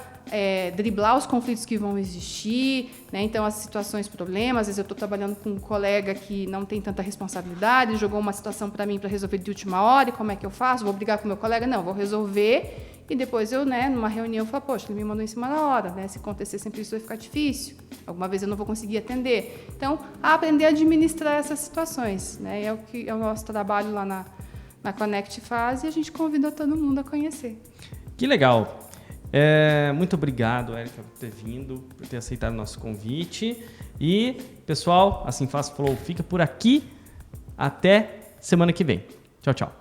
driblar os conflitos que vão existir, né? Então, as situações, problemas, às vezes eu estou trabalhando com um colega que não tem tanta responsabilidade, jogou uma situação para mim para resolver de última hora, e como é que eu faço? Vou brigar com meu colega? Não, vou resolver. E depois eu, né, numa reunião, falo, poxa, ele me mandou em cima da hora, né? Se acontecer sempre isso vai ficar difícil. Alguma vez eu não vou conseguir atender. Então, aprender a administrar essas situações, né? É o que é o nosso trabalho lá na Connect Faz e a gente convida todo mundo a conhecer. Que legal. Muito obrigado, Érica, por ter vindo, por ter aceitado o nosso convite. E, pessoal, Assim Faz Flow fica por aqui. Até semana que vem. Tchau, tchau.